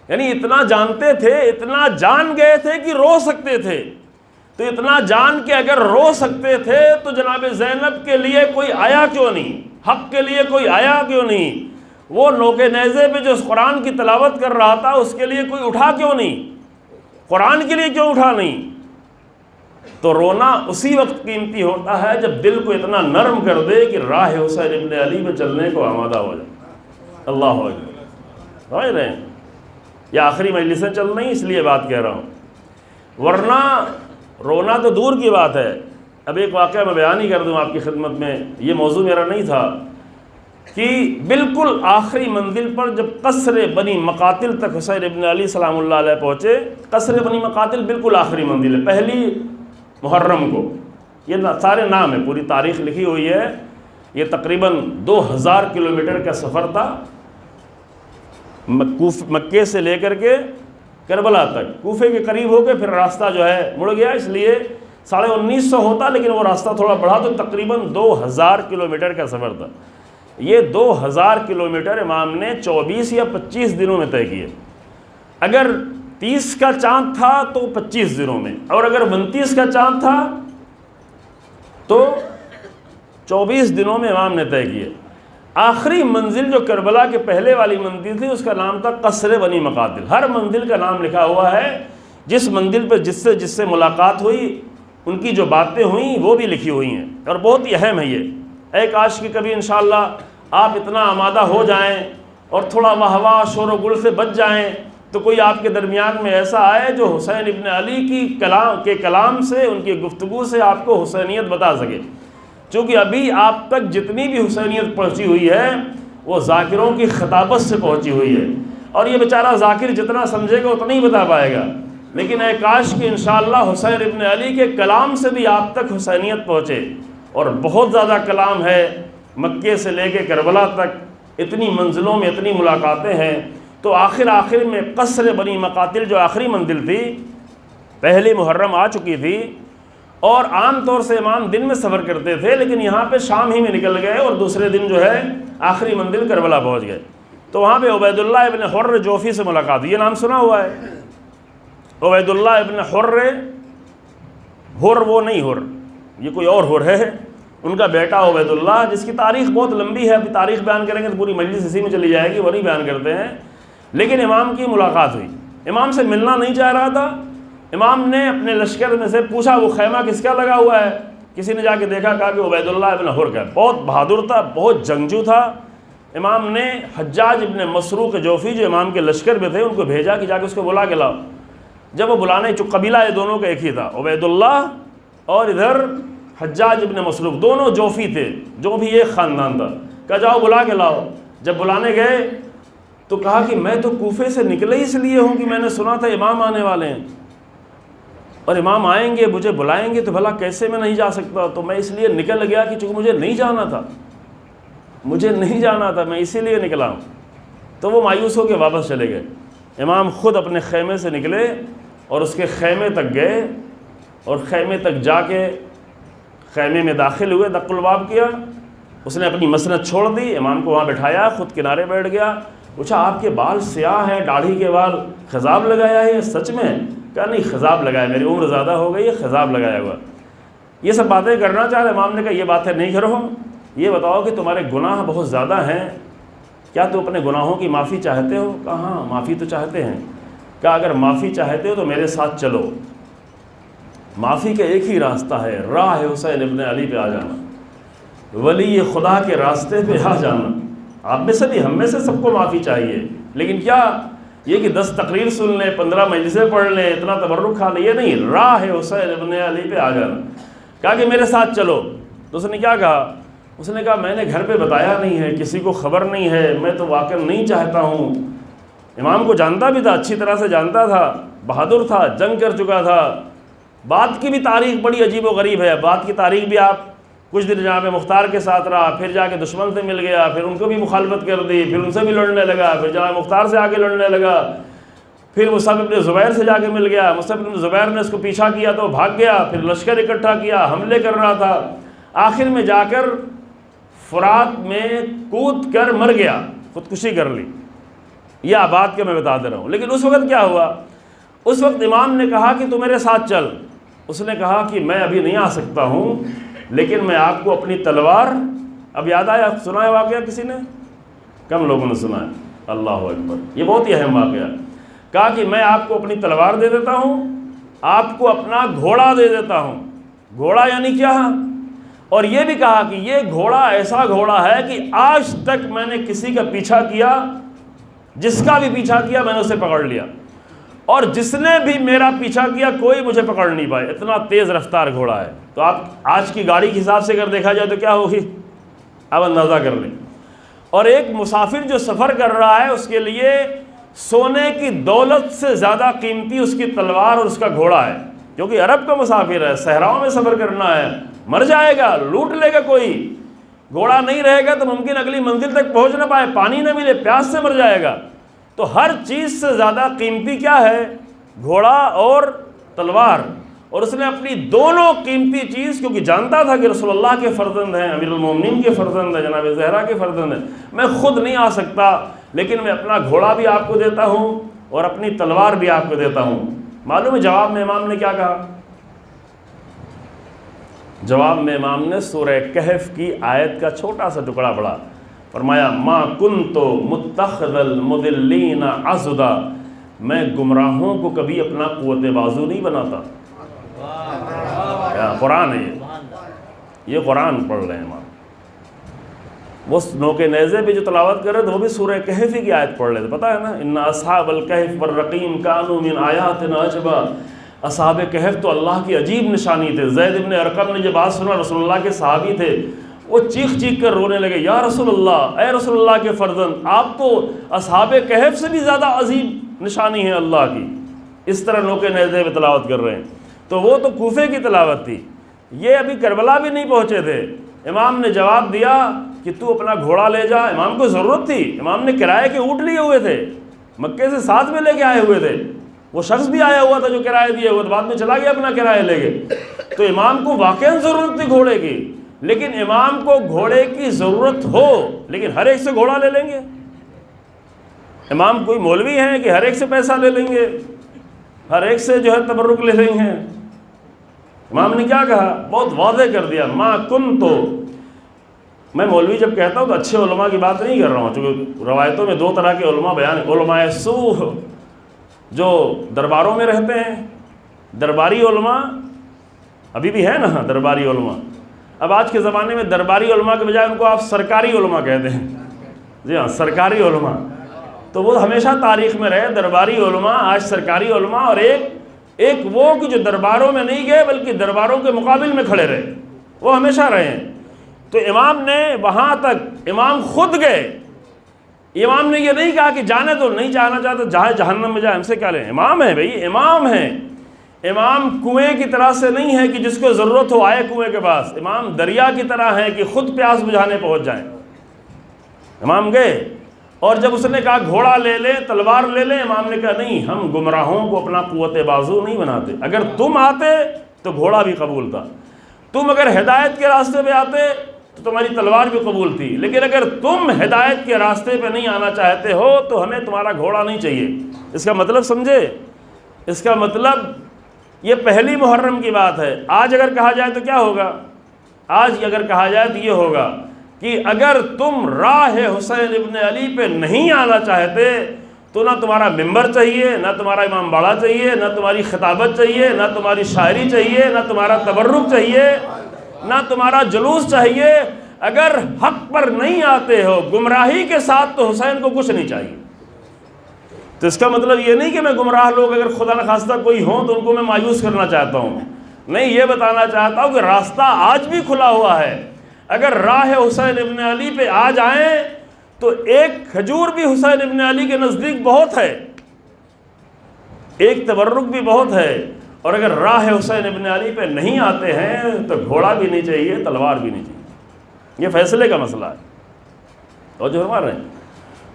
یعنی اتنا جانتے تھے، اتنا جان گئے تھے کہ رو سکتے تھے. تو اتنا جان کے اگر رو سکتے تھے تو جناب زینب کے لیے کوئی آیا کیوں نہیں؟ حق کے لیے کوئی آیا کیوں نہیں؟ وہ نوکے نیزے پہ جو اس قرآن کی تلاوت کر رہا تھا اس کے لیے کوئی اٹھا کیوں نہیں؟ قرآن کے لیے کیوں اٹھا نہیں؟ تو رونا اسی وقت قیمتی ہوتا ہے جب دل کو اتنا نرم کر دے کہ راہ حسین ابن علی پہ چلنے کو آمادہ ہو جائے. اللہ اکبر. سمجھ رہے ہیں؟ یہ آخری مجلسیں چل رہی اس لیے بات کہہ رہا ہوں، ورنہ رونا تو دور کی بات ہے. اب ایک واقعہ میں بیان ہی کر دوں آپ کی خدمت میں، یہ موضوع میرا نہیں تھا، کہ بالکل آخری منزل پر جب قصر بنی مقاتل تک حسین ابن علی سلام اللہ علیہ پہنچے. قصر بنی مقاتل بالکل آخری منزل ہے، پہلی محرم کو. یہ سارے نام ہے، پوری تاریخ لکھی ہوئی ہے. یہ تقریباً 2000 کلومیٹر کا سفر تھا، مکے سے لے کر کے کربلا تک. کوفے کے قریب ہو کے پھر راستہ جو ہے مڑ گیا، اس لیے 1950 ہوتا، لیکن وہ راستہ تھوڑا بڑھا تو تقریباً 2000 کلومیٹر کا سفر تھا. یہ 2000 کلومیٹر امام نے 24 یا 25 دنوں میں طے کیے. اگر 30 کا چاند تھا تو 25 دنوں میں، اور اگر 29 کا چاند تھا تو 24 دنوں میں امام نے طے کیے. آخری منزل جو کربلا کے پہلے والی منزل تھی اس کا نام تھا قصر بنی مقاتل. ہر منزل کا نام لکھا ہوا ہے، جس منزل پہ جس سے ملاقات ہوئی ان کی جو باتیں ہوئیں وہ بھی لکھی ہوئی ہیں، اور بہت ہی اہم ہے یہ. اے کاش کہ کبھی انشاءاللہ آپ اتنا آمادہ ہو جائیں اور تھوڑا واہ شور و گل سے بچ جائیں تو کوئی آپ کے درمیان میں ایسا آئے جو حسین ابن علی کی کلام سے، ان کی گفتگو سے آپ کو حسینیت بتا سکے. چونکہ ابھی آپ تک جتنی بھی حسینیت پہنچی ہوئی ہے وہ ذاکروں کی خطابت سے پہنچی ہوئی ہے، اور یہ بیچارہ ذاکر جتنا سمجھے گا اتنا ہی بتا پائے گا. لیکن اے کاش کہ انشاءاللہ حسین ابن علی کے کلام سے بھی آپ تک حسینیت پہنچے. اور بہت زیادہ کلام ہے، مکے سے لے کے کربلا تک اتنی منزلوں میں اتنی ملاقاتیں ہیں. تو آخر میں قصر بنی مقاتل جو آخری منزل تھی، پہلی محرم آ چکی تھی، اور عام طور سے امام دن میں سفر کرتے تھے، لیکن یہاں پہ شام ہی میں نکل گئے اور دوسرے دن جو ہے آخری منزل کربلا پہنچ گئے. تو وہاں پہ عبید اللہ ابن حر جوفی سے ملاقات ہوئی. یہ نام سنا ہوا ہے، عبید اللہ ابن حر وہ نہیں حر، یہ کوئی اور حر ہے. ان کا بیٹا عبید اللہ، جس کی تاریخ بہت لمبی ہے، ابھی تاریخ بیان کریں گے تو پوری مجلس اسی میں چلی جائے گی، وہ نہیں بیان کرتے ہیں. لیکن امام کی ملاقات ہوئی، امام سے ملنا نہیں چاہ رہا تھا. امام نے اپنے لشکر میں سے پوچھا وہ خیمہ کس کا لگا ہوا ہے. کسی نے جا کے دیکھا، کہا کہ عبید اللہ ابن حر کا. بہت بہادر تھا، بہت جنگجو تھا. امام نے حجاج ابن مسروق جوفی جو امام کے لشکر میں تھے ان کو بھیجا کہ جا کے اس کو بلا کے لاؤ. جب وہ بلانے، جو قبیلہ یہ دونوں کا ایک ہی تھا، عبید اللہ اور ادھر حجاج ابن مسروق، دونوں جوفی تھے، جو بھی ایک خاندان تھا. کہا جاؤ بلا کے لاؤ. جب بلانے گئے تو کہا کہ میں تو کوفے سے نکلے اس لیے ہوں کہ میں نے سنا تھا امام آنے والے ہیں، اور امام آئیں گے مجھے بلائیں گے تو بھلا کیسے میں نہیں جا سکتا، تو میں اس لیے نکل گیا کہ چونکہ مجھے نہیں جانا تھا میں اسی لیے نکلا ہوں۔ تو وہ مایوس ہو کے واپس چلے گئے۔ امام خود اپنے خیمے سے نکلے اور اس کے خیمے تک گئے، اور خیمے تک جا کے خیمے میں داخل ہوئے، دق الباب کیا، اس نے اپنی مسند چھوڑ دی، امام کو وہاں بٹھایا، خود کنارے بیٹھ گیا، پوچھا آپ کے بال سیاہ ہیں، داڑھی کے بال، خضاب لگایا ہے سچ میں؟ کہا نہیں خضاب لگایا، میری عمر زیادہ ہو گئی ہے، خضاب لگایا ہوا۔ یہ سب باتیں کرنا چاہ رہے، امام نے کہا یہ باتیں نہیں کرو، یہ بتاؤ کہ تمہارے گناہ بہت زیادہ ہیں، کیا تم اپنے گناہوں کی معافی چاہتے ہو؟ کہا ہاں معافی تو چاہتے ہیں۔ کہا اگر معافی چاہتے ہو تو میرے ساتھ چلو، معافی کا ایک ہی راستہ ہے، راہ حسین ابن علی پہ آ جانا، ولی خدا کے راستے پہ آ جانا۔ آپ میں سے نہیں، ہم میں سے سب کو معافی چاہیے، لیکن کیا یہ کہ 10 تقریر سن لیں، 15 مجلسیں پڑھ لیں، اتنا تبرک کھا لیں، یہ نہیں، راہ حسین ابن علی پہ آ جانا۔ کہا کہ میرے ساتھ چلو، تو اس نے کیا کہا؟ اس نے کہا میں نے گھر پہ بتایا نہیں ہے، کسی کو خبر نہیں ہے، میں تو واقعا نہیں چاہتا ہوں۔ امام کو جانتا بھی تھا، اچھی طرح سے جانتا تھا، بہادر تھا، جنگ کر چکا تھا، بات کی بھی تاریخ بڑی عجیب و غریب ہے، بات کی تاریخ بھی آپ کچھ دن جہاں پہ مختار کے ساتھ رہا، پھر جا کے دشمن سے مل گیا، پھر ان کو بھی مخالفت کر دی، پھر ان سے بھی لڑنے لگا، پھر جہاں مختار سے آگے لڑنے لگا، پھر مصعب بن زبیر سے جا کے مل گیا، مصعب بن زبیر نے اس کو پیچھا کیا تو بھاگ گیا، پھر لشکر اکٹھا کیا، حملے کر رہا تھا، آخر میں جا کر فرات میں کود کر مر گیا، خودکشی کر لی۔ یہ آباد کے میں بتا دے رہا ہوں۔ لیکن اس وقت کیا ہوا؟ اس وقت امام نے کہا کہ تو میرے ساتھ چل۔ اس نے کہا کہ میں ابھی نہیں آ سکتا ہوں، لیکن میں آپ کو اپنی تلوار، اب یاد آیا، سنا ہے واقعہ کسی نے؟ کم لوگوں نے سنا ہے، اللہ اکبر، یہ بہت ہی اہم واقعہ۔ کہا کہ میں آپ کو اپنی تلوار دے دیتا ہوں، آپ کو اپنا گھوڑا دے دیتا ہوں۔ گھوڑا یعنی کیا؟ اور یہ بھی کہا کہ یہ گھوڑا ایسا گھوڑا ہے کہ آج تک میں نے کسی کا پیچھا کیا، جس کا بھی پیچھا کیا میں نے اسے پکڑ لیا، اور جس نے بھی میرا پیچھا کیا کوئی مجھے پکڑ نہیں پائے، اتنا تیز رفتار گھوڑا ہے۔ تو آپ آج کی گاڑی کے حساب سے اگر دیکھا جائے تو کیا ہوگی، اب اندازہ کر لیں۔ اور ایک مسافر جو سفر کر رہا ہے اس کے لیے سونے کی دولت سے زیادہ قیمتی اس کی تلوار اور اس کا گھوڑا ہے، کیونکہ عرب کا مسافر ہے، صحراؤں میں سفر کرنا ہے، مر جائے گا، لوٹ لے گا کوئی، گھوڑا نہیں رہے گا تو ممکن اگلی منزل تک پہنچ نہ پائے، پانی نہ ملے، پیاس سے مر جائے گا۔ تو ہر چیز سے زیادہ قیمتی کیا ہے؟ گھوڑا اور تلوار۔ اور اس نے اپنی دونوں قیمتی چیز، کیونکہ جانتا تھا کہ رسول اللہ کے فرزند ہیں، امیر المومنین کے فرزند ہیں، جناب زہرا کے فرزند ہیں، میں خود نہیں آ سکتا، لیکن میں اپنا گھوڑا بھی آپ کو دیتا ہوں اور اپنی تلوار بھی آپ کو دیتا ہوں۔ معلوم ہے جواب میں امام نے کیا کہا؟ جواب میں امام نے سورہ کہف کی آیت کا چھوٹا سا ٹکڑا پڑھا، فرمایا ما کنت متخذ المضلین عضدا، میں گمراہوں کو کبھی اپنا قوت بازو نہیں بناتا۔ قرآن ہے یہ قرآن پڑھ رہے ہیں امام۔ وہ نوکے نیزے پہ جو تلاوت کر رہے تھے وہ بھی سورہ کہف کی آیت پڑھ رہے تھے، پتہ ہے نا، ان اصحاب الکہف والرقیم کانوا من آیاتنا عجبا۔ اصحاب کہف تو اللہ کی عجیب نشانی تھے۔ زید بن ارقم نے یہ بات سنا، رسول اللہ کے صحابی تھے، وہ چیخ چیخ کر رونے لگے، یا رسول اللہ، اے رسول اللہ کے فرزند، آپ تو اصحاب کہف سے بھی زیادہ عظیم نشانی ہے اللہ کی۔ اس طرح نوکے نیزے پہ تلاوت کر رہے ہیں۔ تو وہ تو کوفے کی تلاوت تھی، یہ ابھی کربلا بھی نہیں پہنچے تھے۔ امام نے جواب دیا کہ تو اپنا گھوڑا لے جا۔ امام کو ضرورت تھی، امام نے کرائے کے اونٹ لیے ہوئے تھے، مکے سے ساتھ میں لے کے آئے ہوئے تھے، وہ شخص بھی آیا ہوا تھا جو کرائے دیے ہوئے، بعد میں چلا گیا اپنا کرایہ لے کے۔ تو امام کو واقعاً ضرورت تھی گھوڑے کی، لیکن امام کو گھوڑے کی ضرورت ہو لیکن ہر ایک سے گھوڑا لے لیں گے؟ امام کوئی مولوی ہیں کہ ہر ایک سے پیسہ لے لیں گے، ہر ایک سے جو ہے تبرک لے لیں گے؟ امام نے کیا کہا؟ بہت واضح کر دیا، ما کنتو۔ میں مولوی جب کہتا ہوں تو اچھے علماء کی بات نہیں کر رہا ہوں، چونکہ روایتوں میں دو طرح کے علماء بیان ہیں، علماء سوء جو درباروں میں رہتے ہیں، درباری علماء، ابھی بھی ہے نا درباری علماء، اب آج کے زمانے میں درباری علماء کے بجائے ان کو آپ سرکاری علماء کہتے ہیں، جی ہاں سرکاری علماء، تو وہ ہمیشہ تاریخ میں رہے، درباری علماء، آج سرکاری علماء، اور ایک وہ کہ جو درباروں میں نہیں گئے بلکہ درباروں کے مقابل میں کھڑے رہے، وہ ہمیشہ رہے ہیں۔ تو امام نے وہاں تک، امام خود گئے، امام نے یہ نہیں کہا کہ جانے تو نہیں جانا چاہتا جہاں جہنم میں جائے، ہم سے کیا لیں، امام ہے بھائی، امام ہے۔ امام کنویں کی طرح سے نہیں ہے کہ جس کو ضرورت ہو آئے کنویں کے پاس، امام دریا کی طرح ہے کہ خود پیاس بجھانے پہنچ جائیں۔ امام گئے، اور جب اس نے کہا گھوڑا لے لیں، تلوار لے لیں، امام نے کہا نہیں، ہم گمراہوں کو اپنا قوت بازو نہیں بناتے، اگر تم آتے تو گھوڑا بھی قبول تھا، تم اگر ہدایت کے راستے پہ آتے تو تمہاری تلوار بھی قبول تھی، لیکن اگر تم ہدایت کے راستے پہ نہیں آنا چاہتے ہو تو ہمیں تمہارا گھوڑا نہیں چاہیے۔ اس کا مطلب سمجھے؟ اس کا مطلب یہ پہلی محرم کی بات ہے۔ آج اگر کہا جائے تو کیا ہوگا؟ آج اگر کہا جائے تو یہ ہوگا کہ اگر تم راہ حسین ابن علی پہ نہیں آنا چاہتے تو نہ تمہارا ممبر چاہیے، نہ تمہارا امام باڑہ چاہیے، نہ تمہاری خطابت چاہیے، نہ تمہاری شاعری چاہیے، نہ تمہارا تبرک چاہیے، نہ تمہارا جلوس چاہیے۔ اگر حق پر نہیں آتے ہو گمراہی کے ساتھ تو حسین کو کچھ نہیں چاہیے۔ تو اس کا مطلب یہ نہیں کہ میں گمراہ لوگ اگر خدا نخواستہ کوئی ہوں تو ان کو میں مایوس کرنا چاہتا ہوں، نہیں، یہ بتانا چاہتا ہوں کہ راستہ آج بھی کھلا ہوا ہے۔ اگر راہ حسین ابن علی پہ آ جائیں تو ایک کھجور بھی حسین ابن علی کے نزدیک بہت ہے، ایک تبرک بھی بہت ہے، اور اگر راہ حسین ابن علی پہ نہیں آتے ہیں تو گھوڑا بھی نہیں چاہیے، تلوار بھی نہیں چاہیے۔ یہ فیصلے کا مسئلہ ہے، اور جو ہمارے ہیں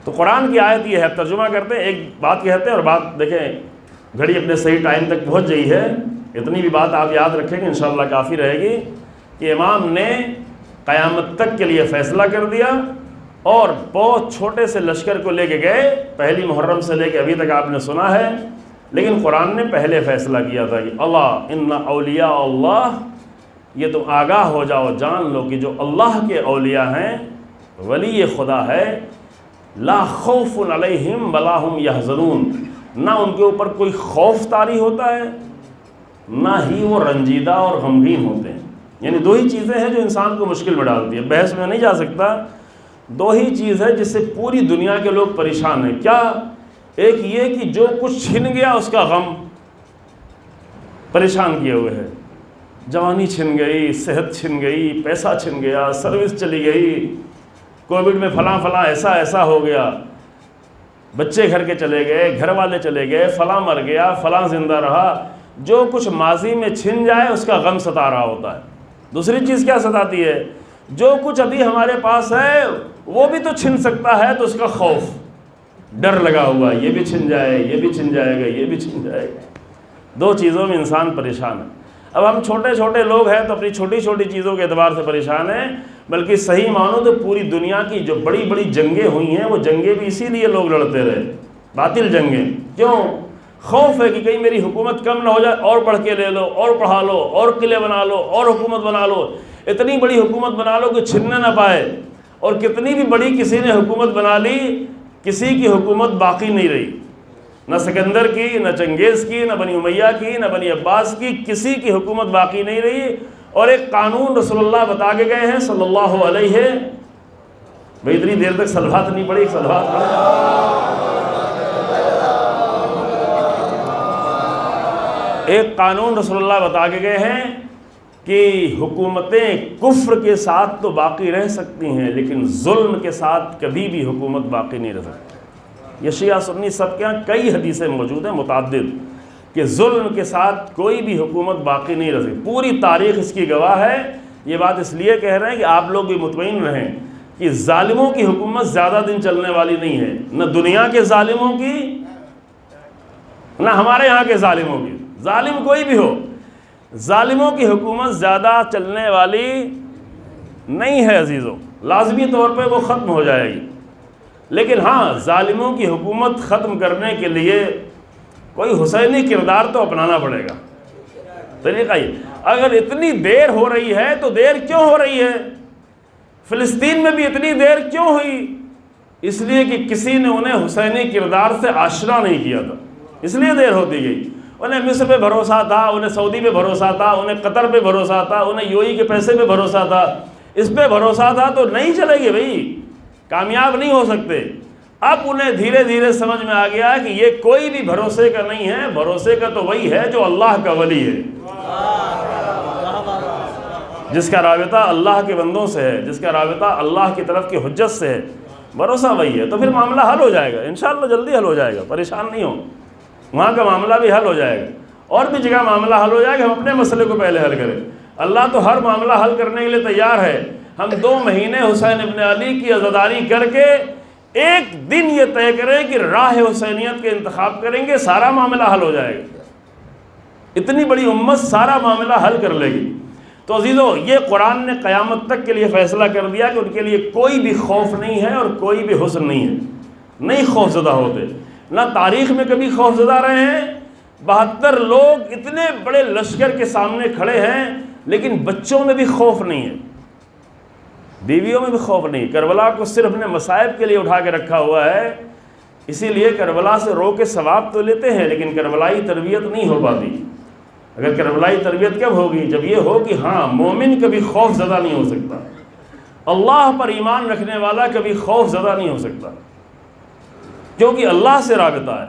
تو قرآن کی آیت یہ ہے، ترجمہ کرتے ہیں، ایک بات کہتے ہیں اور بات دیکھیں گھڑی اپنے صحیح ٹائم تک پہنچ گئی ہے، اتنی بھی بات آپ یاد رکھیں گے انشاءاللہ کافی رہے گی کہ امام نے قیامت تک کے لیے فیصلہ کر دیا، اور بہت چھوٹے سے لشکر کو لے کے گئے، پہلی محرم سے لے کے ابھی تک آپ نے سنا ہے، لیکن قرآن نے پہلے فیصلہ کیا تھا کہ اللہ ان اولیاء اللہ، یہ تم آگاہ ہو جاؤ، جان لو کہ جو اللہ کے اولیاء ہیں، ولی خدا ہے، لا خوف علیہم ولا ہم یحزنون، نہ ان کے اوپر کوئی خوف طاری ہوتا ہے، نہ ہی وہ رنجیدہ اور غمگین ہوتے ہیں۔ یعنی دو ہی چیزیں ہیں جو انسان کو مشکل میں ڈالتی ہے، بحث میں نہیں جا سکتا، دو ہی چیز ہے جس سے پوری دنیا کے لوگ پریشان ہیں۔ کیا؟ ایک یہ کہ جو کچھ چھن گیا اس کا غم پریشان کیے ہوئے ہے، جوانی چھن گئی، صحت چھن گئی، پیسہ چھن گیا، سروس چلی گئی، کووڈ میں فلاں فلاں ایسا ہو گیا، بچے گھر کے چلے گئے، گھر والے چلے گئے، فلاں مر گیا، فلاں زندہ رہا، جو کچھ ماضی میں چھن جائے اس کا غم ستا رہا ہوتا ہے۔ دوسری چیز کیا ستاتی ہے؟ جو کچھ ابھی ہمارے پاس ہے وہ بھی تو چھن سکتا ہے، تو اس کا خوف، ڈر لگا ہوا، یہ بھی چھن جائے، یہ بھی چھن جائے گا، یہ بھی چھن جائے گا۔ دو چیزوں میں انسان پریشان ہے۔ اب ہم چھوٹے چھوٹے لوگ ہیں تو اپنی چھوٹی چھوٹی چیزوں کے اعتبار سے پریشان ہیں، بلکہ صحیح مانو تو پوری دنیا کی جو بڑی بڑی جنگیں ہوئی ہیں وہ جنگیں بھی اسی لیے لوگ لڑتے رہے، باطل جنگیں۔ کیوں؟ خوف ہے کہ کہیں میری حکومت کم نہ ہو جائے، اور پڑھ کے لے لو، اور پڑھا لو، اور قلعے بنا لو، اور حکومت بنا لو، اتنی بڑی حکومت بنا لو کہ چھننے نہ پائے۔ اور کتنی بھی بڑی کسی نے حکومت بنا لی، کسی کی حکومت باقی نہیں رہی، نہ سکندر کی، نہ چنگیز کی، نہ بنی امیہ کی، نہ بنی عباس کی، کسی کی حکومت باقی نہیں رہی۔ اور ایک قانون رسول اللہ بتا کے گئے ہیں صلی اللہ علیہ، بھئی اتنی دیر تک صلوات نہیں پڑھی، صلوات پڑھیں۔ ایک قانون رسول اللہ بتا کے گئے ہیں کہ حکومتیں کفر کے ساتھ تو باقی رہ سکتی ہیں، لیکن ظلم کے ساتھ کبھی بھی حکومت باقی نہیں رہ سکتی۔ یہ شیعہ سنی سب کے یہاں کئی حدیثیں موجود ہیں متعدد کہ ظلم کے ساتھ کوئی بھی حکومت باقی نہیں رہ سکتی، پوری تاریخ اس کی گواہ ہے۔ یہ بات اس لیے کہہ رہے ہیں کہ آپ لوگ بھی مطمئن رہیں کہ ظالموں کی حکومت زیادہ دن چلنے والی نہیں ہے، نہ دنیا کے ظالموں کی، نہ ہمارے یہاں کے ظالموں کی۔ ظالم کوئی بھی ہو، ظالموں کی حکومت زیادہ چلنے والی نہیں ہے عزیزوں، لازمی طور پہ وہ ختم ہو جائے گی۔ لیکن ہاں، ظالموں کی حکومت ختم کرنے کے لیے کوئی حسینی کردار تو اپنانا پڑے گا۔ طریقہ یہ، اگر اتنی دیر ہو رہی ہے تو دیر کیوں ہو رہی ہے؟ فلسطین میں بھی اتنی دیر کیوں ہوئی؟ اس لیے کہ کسی نے انہیں حسینی کردار سے آشنا نہیں کیا تھا، اس لیے دیر ہوتی گئی۔ انہیں مصر پہ بھروسہ تھا، انہیں سعودی پہ بھروسہ تھا، انہیں قطر پہ بھروسہ تھا، انہیں UAE کے پیسے پہ بھروسہ تھا، اس پہ بھروسہ تھا تو نہیں چلے گی بھائی، کامیاب نہیں ہو سکتے۔ اب انہیں دھیرے دھیرے سمجھ میں آ گیا کہ یہ کوئی بھی بھروسے کا نہیں ہے، بھروسے کا تو وہی ہے جو اللہ کا ولی ہے، جس کا رابطہ اللہ کے بندوں سے ہے، جس کا رابطہ اللہ کی طرف کی حجت سے ہے۔ بھروسہ وہی ہے، تو پھر معاملہ حل ہو جائے گا انشاءاللہ، جلدی حل ہو جائے گا، پریشان نہیں ہو، وہاں کا معاملہ بھی حل ہو جائے گا، اور بھی جگہ معاملہ حل ہو جائے گا۔ ہم اپنے مسئلے کو پہلے حل کریں، اللہ تو ہر معاملہ حل کرنے کے لیے تیار ہے۔ ہم 2 مہینے حسین ابن علی کی عزاداری کر کے ایک دن یہ طے کریں کہ راہ حسینیت کے انتخاب کریں گے، سارا معاملہ حل ہو جائے گا، اتنی بڑی امت سارا معاملہ حل کر لے گی۔ تو عزیزو، یہ قرآن نے قیامت تک کے لیے فیصلہ کر دیا کہ ان کے لیے کوئی بھی خوف نہیں ہے اور کوئی بھی حزن نہیں ہے، نہیں خوف زدہ ہوتے، نہ تاریخ میں کبھی خوف زدہ رہے ہیں۔ 72 لوگ اتنے بڑے لشکر کے سامنے کھڑے ہیں، لیکن بچوں میں بھی خوف نہیں ہے، بیویوں میں بھی خوف نہیں۔ کربلا کو صرف اپنے مصائب کے لیے اٹھا کے رکھا ہوا ہے، اسی لیے کربلا سے رو کے ثواب تو لیتے ہیں، لیکن کربلائی تربیت نہیں ہو پاتی۔ اگر کربلائی تربیت کب ہوگی؟ جب یہ ہو کہ ہاں مومن کبھی خوف زدہ نہیں ہو سکتا، اللہ پر ایمان رکھنے والا کبھی خوف زدہ نہیں ہو سکتا، کیونکہ اللہ سے رابطہ ہے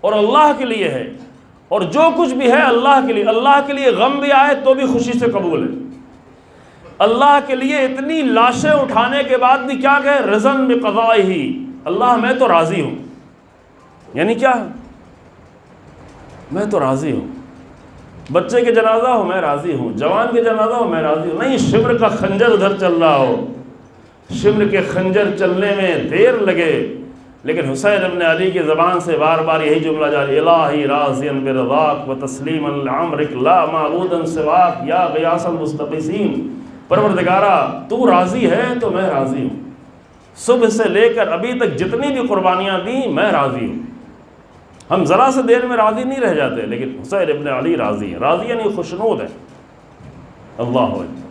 اور اللہ کے لیے ہے، اور جو کچھ بھی ہے اللہ کے لیے۔ اللہ کے لیے غم بھی آئے تو بھی خوشی سے قبول ہے۔ اللہ کے لیے اتنی لاشیں اٹھانے کے بعد بھی کیا کہے؟ رضن بقضائہ، اللہ میں تو راضی ہوں۔ یعنی کیا؟ میں تو راضی ہوں، بچے کے جنازہ ہو میں راضی ہوں، جوان کے جنازہ ہو میں راضی ہوں، نہیں شمر کا خنجر ادھر چل رہا ہو، شمر کے خنجر چلنے میں دیر لگے، لیکن حسین ابن علی کی زبان سے بار بار یہی جملہ جاری، الہی راضیاً برضاک و تسلیما لعمرک لا معبودا سواک یا غیاث المستغیثین، پروردگارا تو راضی ہے تو میں راضی ہوں، صبح سے لے کر ابھی تک جتنی بھی قربانیاں دیں میں راضی ہوں۔ ہم ذرا سے دیر میں راضی نہیں رہ جاتے، لیکن حسین ابن علی راضی ہیں، راضی یعنی خوشنود ہے۔ اللہ اکبر۔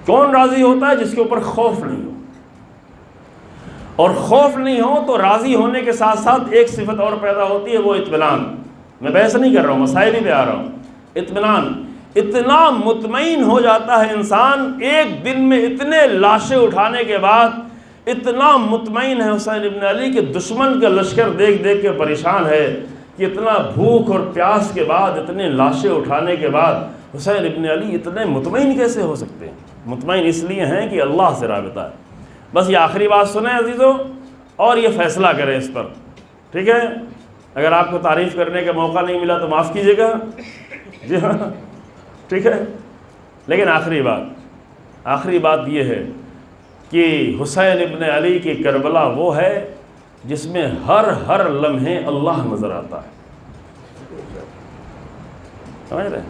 کون راضی ہوتا ہے؟ جس کے اوپر خوف نہیں ہو، اور خوف نہیں ہو تو راضی ہونے کے ساتھ ساتھ ایک صفت اور پیدا ہوتی ہے، وہ اطمینان۔ میں بحث نہیں کر رہا ہوں، مسائل ہی پہ آ رہا ہوں۔ اطمینان، اتنا مطمئن ہو جاتا ہے انسان ایک دن میں اتنے لاشیں اٹھانے کے بعد، اتنا مطمئن ہے حسین ابن علی کہ دشمن کا لشکر دیکھ دیکھ کے پریشان ہے کہ اتنا بھوک اور پیاس کے بعد، اتنے لاشیں اٹھانے کے بعد حسین ابن علی اتنے مطمئن کیسے ہو سکتے ہیں؟ مطمئن اس لیے ہیں کہ اللہ سے رابطہ ہے۔ بس یہ آخری بات سنیں عزیزو، اور یہ فیصلہ کریں اس پر، ٹھیک ہے؟ اگر آپ کو تعریف کرنے کا موقع نہیں ملا تو معاف کیجیے گا، جی ہاں ٹھیک ہے۔ لیکن آخری بات یہ ہے کہ حسین ابن علی کی کربلا وہ ہے جس میں ہر لمحے اللہ نظر آتا ہے، سمجھ رہے ہیں؟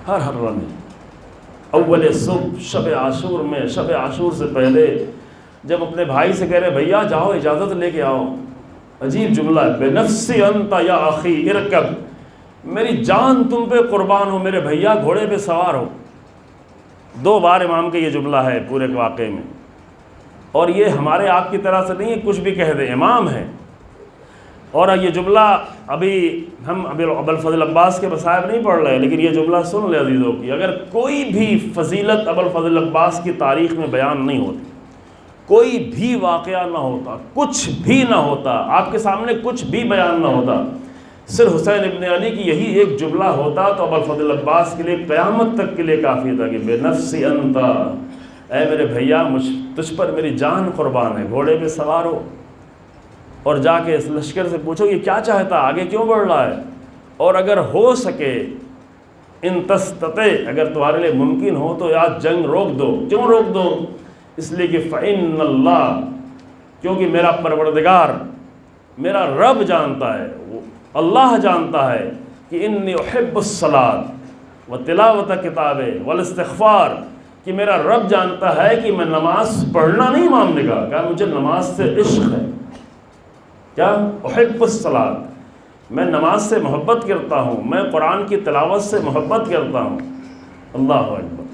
ہر لمحے، اول صبح شب عاشور میں، شب عاشور سے پہلے جب اپنے بھائی سے کہہ رہے بھیا جاؤ اجازت لے کے آؤ، عجیب جملہ ہے، بے نفسی انت یا اخی ارکب، میری جان تم پہ قربان ہو میرے بھیا، گھوڑے پہ سوار ہو۔ 2 بار امام کا یہ جملہ ہے پورے واقعے میں، اور یہ ہمارے آپ کی طرح سے نہیں ہے کچھ بھی کہہ دیں، امام ہے۔ اور یہ جملہ ابھی ابوالفضل عباس کے مصائب نہیں پڑھ رہے، لیکن یہ جملہ سن لے عزیزوں کی، اگر کوئی بھی فضیلت ابوالفضل عباس کی تاریخ میں بیان نہیں ہوتی، کوئی بھی واقعہ نہ ہوتا، کچھ بھی نہ ہوتا، آپ کے سامنے کچھ بھی بیان نہ ہوتا، صرف حسین ابن علی کی یہی ایک جملہ ہوتا تو ابوالفضل عباس کے لیے قیامت تک کے لیے کافی تھا کہ بے نفسی انت، اے میرے بھیا تجھ پر میری جان قربان ہے، گھوڑے پہ سوار ہو، اور جا کے اس لشکر سے پوچھو یہ کیا چاہتا، آگے کیوں بڑھ رہا ہے، اور اگر ہو سکے ان تستطع، اگر تمہارے لیے ممکن ہو تو آج جنگ روک دو۔ کیوں روک دو؟ اس لیے کہ فإن اللہ، کیونکہ میرا پروردگار، میرا رب جانتا ہے، اللہ جانتا ہے کہ انی احب الصلاۃ و تلاوت کتاب والاستغفار، کہ میرا رب جانتا ہے کہ میں نماز پڑھنا نہیں ماننے کا، کہ مجھے نماز سے عشق ہے، کیا احب الصلاۃ، میں نماز سے محبت کرتا ہوں، میں قرآن کی تلاوت سے محبت کرتا ہوں۔ اللہ اکبر۔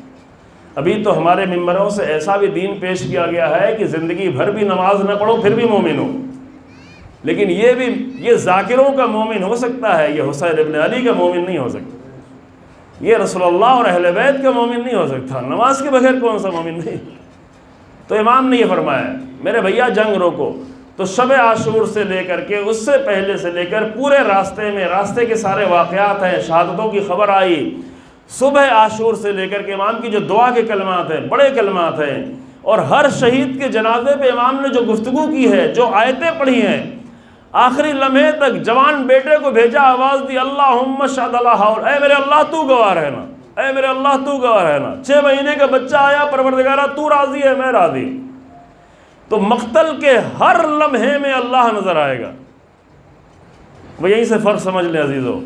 ابھی تو ہمارے ممبروں سے ایسا بھی دین پیش کیا گیا ہے کہ زندگی بھر بھی نماز نہ پڑھو پھر بھی مومن ہو، لیکن یہ ذاکروں کا مومن ہو سکتا ہے، یہ حسین ابن علی کا مومن نہیں ہو سکتا، یہ رسول اللہ اور اہل بیت کا مومن نہیں ہو سکتا، نماز کے بغیر کون سا مومن نہیں۔ تو امام نے یہ فرمایا میرے بھیا جنگ روکو، تو شب عاشور سے لے کر کے اس سے پہلے سے لے کر پورے راستے میں، راستے کے سارے واقعات ہیں، شہادتوں کی خبر آئی، صبح عاشور سے لے کر کے امام کی جو دعا کے کلمات ہیں، بڑے کلمات ہیں، اور ہر شہید کے جنازے پہ امام نے جو گفتگو کی ہے، جو آیتیں پڑھی ہیں، آخری لمحے تک جوان بیٹے کو بھیجا، آواز دی اللہم اشہد لا حول، اے میرے اللہ تو گواہ رہنا، اے میرے اللہ تو گواہ رہنا۔ 6 مہینے کا بچہ آیا، پروردگارہ تو راضی ہے، میں راضی۔ تو مقتل کے ہر لمحے میں اللہ نظر آئے گا۔ وہ یہیں سے فرق سمجھ لیں عزیزو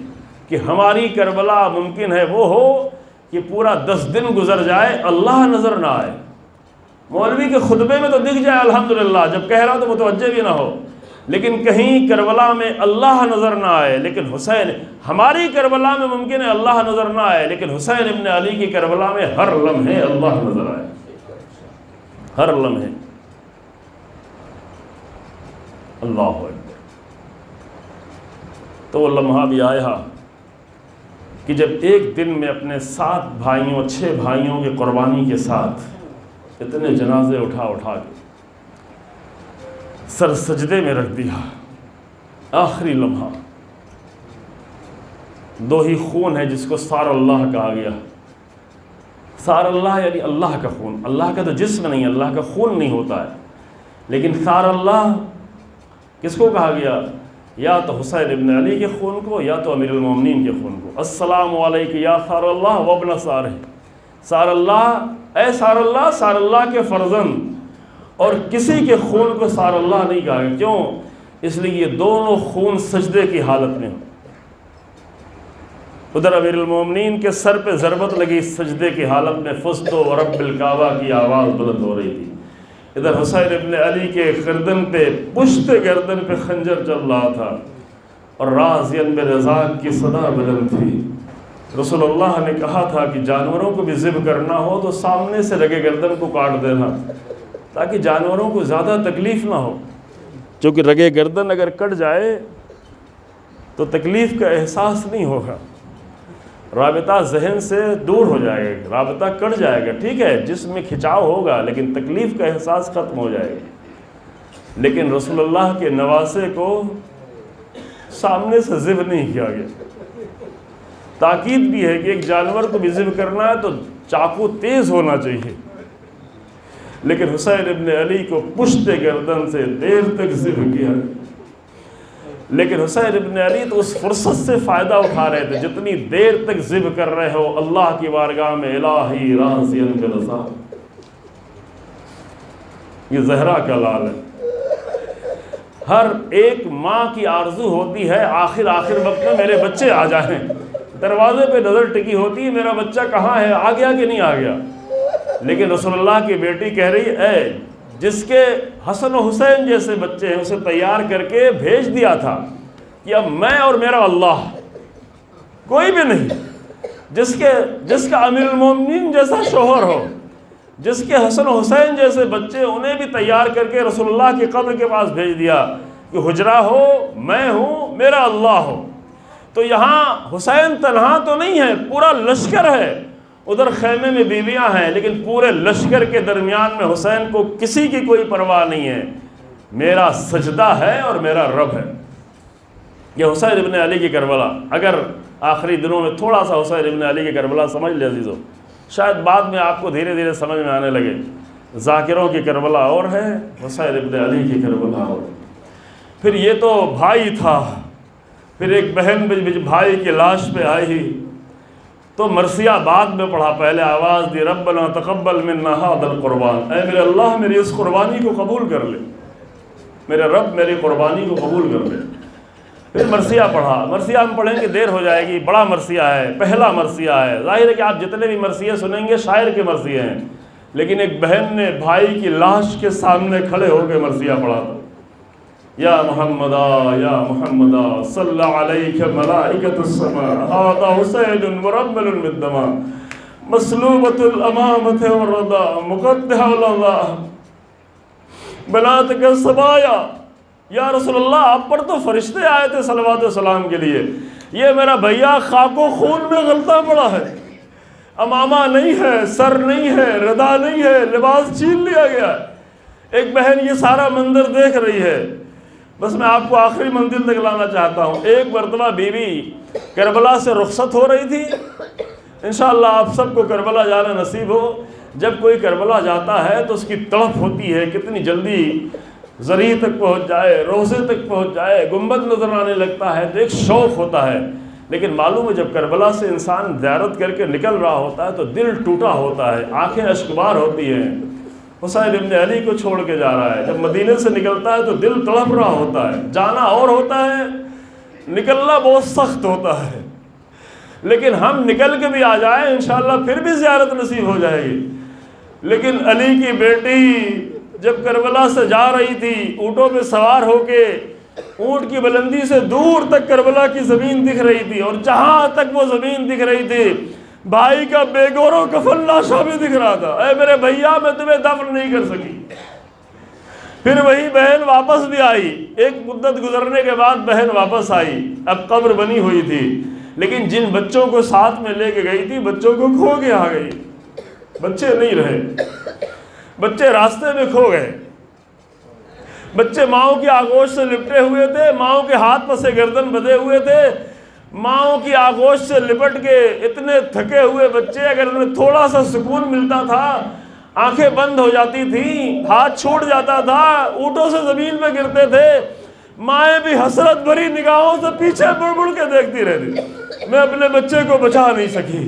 کہ ہماری کربلا ممکن ہے وہ ہو کہ پورا 10 دن گزر جائے اللہ نظر نہ آئے۔ مولوی کے خطبے میں تو دکھ جائے الحمدللہ، جب کہہ رہا تو متوجہ بھی نہ ہو، لیکن کہیں کربلا میں اللہ نظر نہ آئے۔ لیکن حسین، ہماری کربلا میں ممکن ہے اللہ نظر نہ آئے، لیکن حسین ابن علی کی کربلا میں ہر لمحے اللہ نظر آئے، ہر لمحے۔ اللہ اکبر۔ تو وہ لمحہ بھی آیا کہ جب ایک دن میں اپنے 7 بھائیوں 6 بھائیوں کی قربانی کے ساتھ اتنے جنازے اٹھا کے سر سجدے میں رکھ دیا، آخری لمحہ، 2 ہی خون ہے جس کو سار اللہ کہا گیا۔ سار اللہ یعنی اللہ کا خون، اللہ کا تو جسم نہیں، اللہ کا خون نہیں ہوتا ہے، لیکن سار اللہ کس کو کہا گیا؟ یا تو حسین ابن علی کے خون کو، یا تو امیر المومنین کے خون کو۔ السلام علیکم یا سار اللہ وابن سارہ، سار اللہ، اے سار اللہ کے فرزند، اور کسی کے خون کو سار اللہ نہیں کہا گیا۔ کیوں؟ اس لیے یہ دونوں خون سجدے کی حالت میں ہوں۔ ادھر امیر المومنین کے سر پہ ضربت لگی سجدے کی حالت میں، فزت ورب الکعبہ کی آواز بلند ہو رہی تھی۔ ادھر حسین ابن علی کے گردن پہ، پشت گردن پہ خنجر چل رہا تھا، اور راضین برضا کی صدا بلند تھی۔ رسول اللہ نے کہا تھا کہ جانوروں کو بھی ذبح کرنا ہو تو سامنے سے رگے گردن کو کاٹ دینا، تاکہ جانوروں کو زیادہ تکلیف نہ ہو، چونکہ رگے گردن اگر کٹ جائے تو تکلیف کا احساس نہیں ہوگا، رابطہ ذہن سے دور ہو جائے گا، رابطہ کٹ جائے گا۔ ٹھیک ہے جسم میں کھچاؤ ہوگا لیکن تکلیف کا احساس ختم ہو جائے گا۔ لیکن رسول اللہ کے نواسے کو سامنے سے ذبح نہیں کیا گیا۔ تاکید بھی ہے کہ ایک جانور کو بھی ذبح کرنا ہے تو چاقو تیز ہونا چاہیے، لیکن حسین ابن علی کو پشت گردن سے دیر تک ذبح کیا۔ لیکن حسین ابن علی تو اس فرصت سے فائدہ اٹھا رہے تھے، جتنی دیر تک ذبح کر رہے ہو اللہ کی بارگاہ میں، الہی راضین برضا۔ یہ زہرا کا لال ہے۔ ہر ایک ماں کی آرزو ہوتی ہے آخر وقت میں میرے بچے آ جائیں، دروازے پہ نظر ٹکی ہوتی ہے میرا بچہ کہاں ہے، آ گیا کہ نہیں آ گیا۔ لیکن رسول اللہ کی بیٹی کہہ رہی اے جس کے حسن و حسین جیسے بچے ہیں اسے تیار کر کے بھیج دیا تھا کہ اب میں اور میرا اللہ، کوئی بھی نہیں، جس کا امیر المومنین جیسا شوہر ہو، جس کے حسن و حسین جیسے بچے، انہیں بھی تیار کر کے رسول اللہ کی قبر کے پاس بھیج دیا کہ حجرہ ہو، میں ہوں، میرا اللہ ہو۔ تو یہاں حسین تنہا تو نہیں ہے، پورا لشکر ہے، ادھر خیمے میں بیویاں ہیں، لیکن پورے لشکر کے درمیان میں حسین کو کسی کی کوئی پرواہ نہیں ہے، میرا سجدہ ہے اور میرا رب ہے۔ یہ حسین ابن علی کی کربلا، اگر آخری دنوں میں تھوڑا سا حسین ابن علی کی کربلا سمجھ لے عزیزو، شاید بعد میں آپ کو دھیرے دھیرے سمجھ میں آنے لگے۔ ذاکروں کی کربلا اور ہے، حسین ابن علی کی کربلا اور۔ پھر یہ تو بھائی تھا، پھر ایک بہن بھائی کی لاش پہ آئی تو مرثیہ بعد میں پڑھا، پہلے آواز دی ربنا تقبل منا ھذا القربان، اے میرے اللہ میری اس قربانی کو قبول کر لے، میرے رب میری قربانی کو قبول کر لے۔ پھر مرثیہ پڑھا، مرثیہ ہم پڑھیں گے دیر ہو جائے گی، بڑا مرثیہ ہے، پہلا مرثیہ ہے، ظاہر ہے کہ آپ جتنے بھی مرثیے سنیں گے شاعر کے مرثیے ہیں، لیکن ایک بہن نے بھائی کی لاش کے سامنے کھڑے ہو کے مرثیہ پڑھا تھا، یا محمدا صلی علیک ملائکۃ السماء ھذا حسین مرمل بالدماء مسلوبۃ الامامۃ والرضا مقدح الرضا بناتک الصبایا۔ یا رسول اللہ آپ پر تو فرشتے آئے تھے صلوات و سلام کے لیے، یہ میرا بھیا خاک و خون میں غلطہ پڑا ہے، امامہ نہیں ہے، سر نہیں ہے، ردا نہیں ہے، لباس چھین لیا گیا۔ ایک بہن یہ سارا منظر دیکھ رہی ہے۔ بس میں آپ کو آخری منزل تک لانا چاہتا ہوں۔ ایک مرتبہ بیوی کربلا سے رخصت ہو رہی تھی، انشاءاللہ آپ سب کو کربلا جانا نصیب ہو، جب کوئی کربلا جاتا ہے تو اس کی تڑپ ہوتی ہے کتنی جلدی زری تک پہنچ جائے، روضے تک پہنچ جائے، گنبد نظر آنے لگتا ہے، تو ایک شوق ہوتا ہے. لیکن معلوم ہے جب کربلا سے انسان زیارت کر کے نکل رہا ہوتا ہے تو دل ٹوٹا ہوتا ہے، آنکھیں اشکبار ہوتی ہیں. حسین ابن علی کو چھوڑ کے جا رہا ہے، جب مدینے سے نکلتا ہے تو دل تڑپ رہا ہوتا ہے. جانا اور ہوتا ہے، نکلنا بہت سخت ہوتا ہے. لیکن ہم نکل کے بھی آ جائیں انشاءاللہ پھر بھی زیارت نصیب ہو جائے گی. لیکن علی کی بیٹی جب کربلا سے جا رہی تھی، اونٹوں پہ سوار ہو کے، اونٹ کی بلندی سے دور تک کربلا کی زمین دکھ رہی تھی، اور جہاں تک وہ زمین دکھ رہی تھی بھائی کا بے گور و کفن لاشا بھی دکھ رہا تھا. اے میرے بھیا میں تمہیں دفن نہیں کر سکی. پھر وہی بہن واپس بھی آئی، ایک مدت گزرنے کے بعد بہن واپس آئی. اب قبر بنی ہوئی تھی، لیکن جن بچوں کو ساتھ میں لے کے گئی تھی بچوں کو کھو کے آ گئی. بچے نہیں رہے، بچے راستے میں کھو گئے. بچے ماؤں کی آغوش سے لپٹے ہوئے تھے، ماؤں کے ہاتھ پسے گردن بدے ہوئے تھے. ماؤں کی آغوش سے لپٹ کے اتنے تھکے ہوئے بچے، اگر انہیں تھوڑا سا سکون ملتا تھا آنکھیں بند ہو جاتی تھیں، ہاتھ چھوٹ جاتا تھا، اونٹوں سے زمین پہ گرتے تھے. مائیں بھی حسرت بھری نگاہوں سے پیچھے مڑ مڑ کے دیکھتی رہتی. میں اپنے بچے کو بچا نہیں سکی،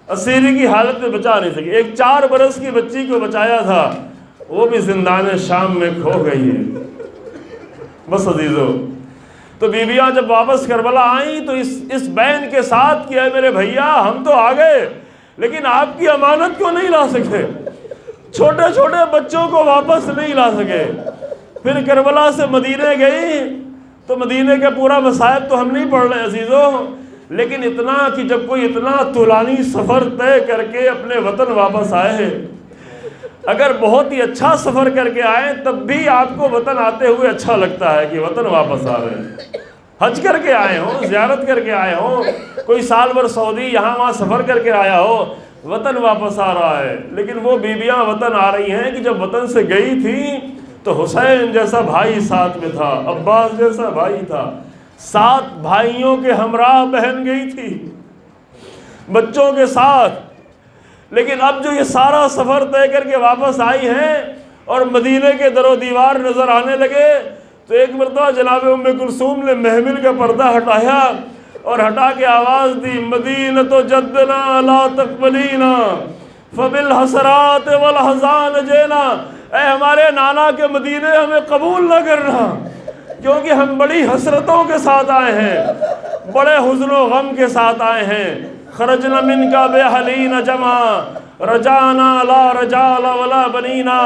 اسیری کی حالت میں بچا نہیں سکی. ایک 4 برس کی بچی کو بچایا تھا، وہ بھی زندان شام میں کھو گئی ہے. بس عزیزو، تو بیویاں جب واپس کربلا آئیں تو اس بین کے ساتھ کہ اے میرے بھیا ہم تو آ گئے لیکن آپ کی امانت کو نہیں لا سکے، چھوٹے چھوٹے بچوں کو واپس نہیں لا سکے. پھر کربلا سے مدینے گئی تو مدینے کا پورا مصائب تو ہم نہیں پڑھ رہے عزیزو، لیکن اتنا کہ جب کوئی اتنا طولانی سفر طے کر کے اپنے وطن واپس آئے، اگر بہت ہی اچھا سفر کر کے آئیں تب بھی آپ کو وطن آتے ہوئے اچھا لگتا ہے کہ وطن واپس آ رہے ہیں. حج کر کے آئے ہوں، زیارت کر کے آئے ہوں، کوئی سال بھر سعودی یہاں وہاں سفر کر کے آیا ہو، وطن واپس آ رہا ہے. لیکن وہ بیویاں وطن آ رہی ہیں کہ جب وطن سے گئی تھی تو حسین جیسا بھائی ساتھ میں تھا، عباس جیسا بھائی تھا، 7 بھائیوں کے ہمراہ بہن گئی تھی بچوں کے ساتھ. لیکن اب جو یہ سارا سفر طے کر کے واپس آئی ہیں اور مدینے کے در و دیوار نظر آنے لگے تو ایک مرتبہ جناب ام کلثوم نے محمل کا پردہ ہٹایا اور ہٹا کے آواز دی، مدینۃ جدنا لا تقبلینا فبالحسرات والاحزان جینا. اے ہمارے نانا کے مدینے ہمیں قبول نہ کرنا، کیونکہ ہم بڑی حسرتوں کے ساتھ آئے ہیں، بڑے حزن و غم کے ساتھ آئے ہیں. خرجنا من کا بے حلین جمع رجانا لا رجال ولا بنینا.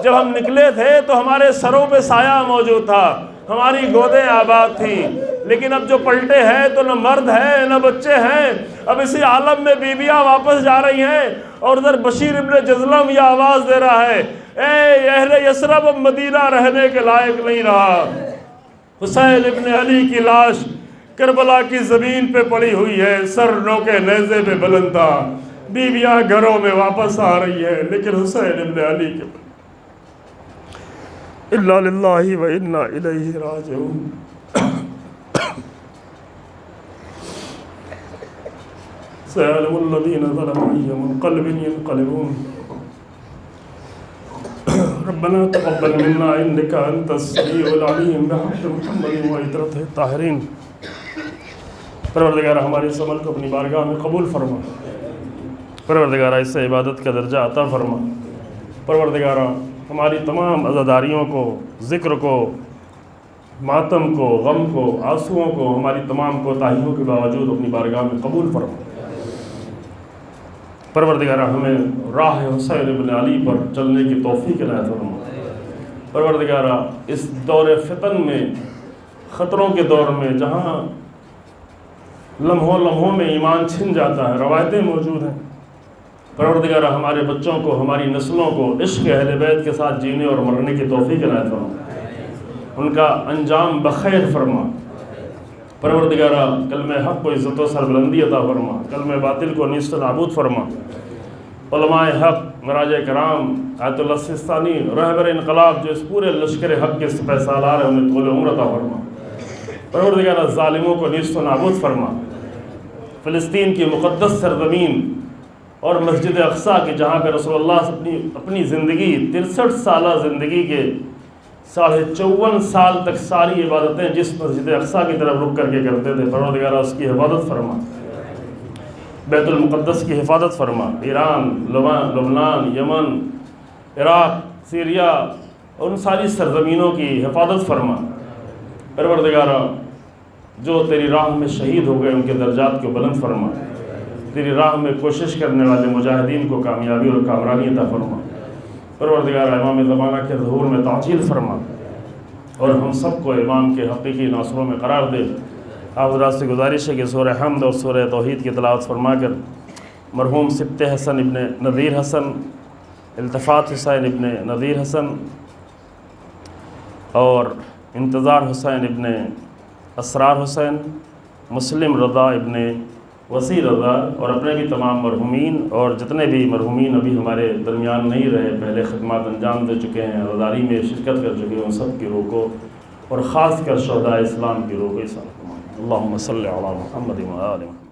جب ہم نکلے تھے تو ہمارے سروں پہ سایہ موجود تھا، ہماری گودیں آباد تھیں، لیکن اب جو پلٹے ہیں تو نہ مرد ہے نہ بچے ہیں. اب اسی عالم میں بیویاں واپس جا رہی ہیں اور ادھر بشیر ابن جزلم یہ آواز دے رہا ہے، اے اہل یثرب اب مدینہ رہنے کے لائق نہیں رہا. حسین ابن علی کی لاش کربلا کی زمین پہ پڑی ہوئی ہے، سر نوکے نیزے پہ بلند تھا. بیویاں گھروں میں واپس آ رہی ہے، لیکن حسین ابن علی کے اِلَّا لِلَّهِ وَإِنَّا إِلَيْهِ رَاجِعُونَ. سَيَعْلَمُ الَّذِينَ ظَلَمُوا أَيَّ مُنقَلِبٍ يَنقَلِبُونَ. ربنا تقبل منا إنك أنت السميع العليم بحق محمد وعترته الطاهرين. پروردگار ہماری اس عمل کو اپنی بارگاہ میں قبول فرما. پروردگار اس سے عبادت کا درجہ عطا فرما. پروردگار ہماری تمام عزاداریوں کو، ذکر کو، ماتم کو، غم کو، آنسوؤں کو، ہماری تمام کوتاہیوں کے باوجود اپنی بارگاہ میں قبول فرما. پروردگار ہمیں راہ حسین ابن علی پر چلنے کی توفیق عنایت فرما. پروردگار اس دور فتن میں، خطروں کے دور میں، جہاں لمحوں میں ایمان چھن جاتا ہے، روایتیں موجود ہیں، پروردگار ہمارے بچوں کو، ہماری نسلوں کو عشق اہل بیت کے ساتھ جینے اور مرنے کی توفیق عنایت فرما. ان کا انجام بخیر فرما. پروردگار کلمہ حق کو عزت و سربلندی عطا فرما، کلمہ باطل کو نیست و نابود فرما. علماء حق، مراجع کرام، آیت اللہ سستانی، رہبر انقلاب جو اس پورے لشکر حق کے سپہ سالار ہیں، انہیں طول عمر عطا فرما. پروردگار ظالموں کو نیست و نابود فرما. فلسطین کی مقدس سرزمین اور مسجد اقصیٰ کہ جہاں پہ رسول اللہ اپنی زندگی 63 سالہ زندگی کے 54.5 سال تک ساری عبادتیں جس مسجد اقصیٰ کی طرف رک کر کے کرتے تھے، پروردگارہ اس کی حفاظت فرما، بیت المقدس کی حفاظت فرما، ایران، لبنان، یمن، عراق، سیریا اور ان ساری سرزمینوں کی حفاظت فرما۔ پروردگارہ جو تیری راہ میں شہید ہو گئے ان کے درجات کو بلند فرما، تیری راہ میں کوشش کرنے والے مجاہدین کو کامیابی اور کامرانی عطا فرما۔ پروردگار امام زمانہ کے ظہور میں تعجیل فرما اور ہم سب کو امام کے حقیقی ناصروں میں قرار دے۔ آپ حضرات سے گزارش ہے کہ سورہ حمد اور سورہ توحید کی تلاوت فرما کر مرحوم سبط حسن ابن نذیر حسن، التفات حسین ابن نذیر حسن اور انتظار حسین ابن اسرار حسین، مسلم رضا ابن وسیع رضا اور اپنے بھی تمام مرحومین اور جتنے بھی مرحومین ابھی ہمارے درمیان نہیں رہے، پہلے خدمات انجام دے چکے ہیں، عزاداری میں شرکت کر چکے ہیں، ان سب کی روح کو اور خاص کر شہداء اسلام کی روح کو عطا فرما۔ اللہم صلی علی محمد و آل محمد۔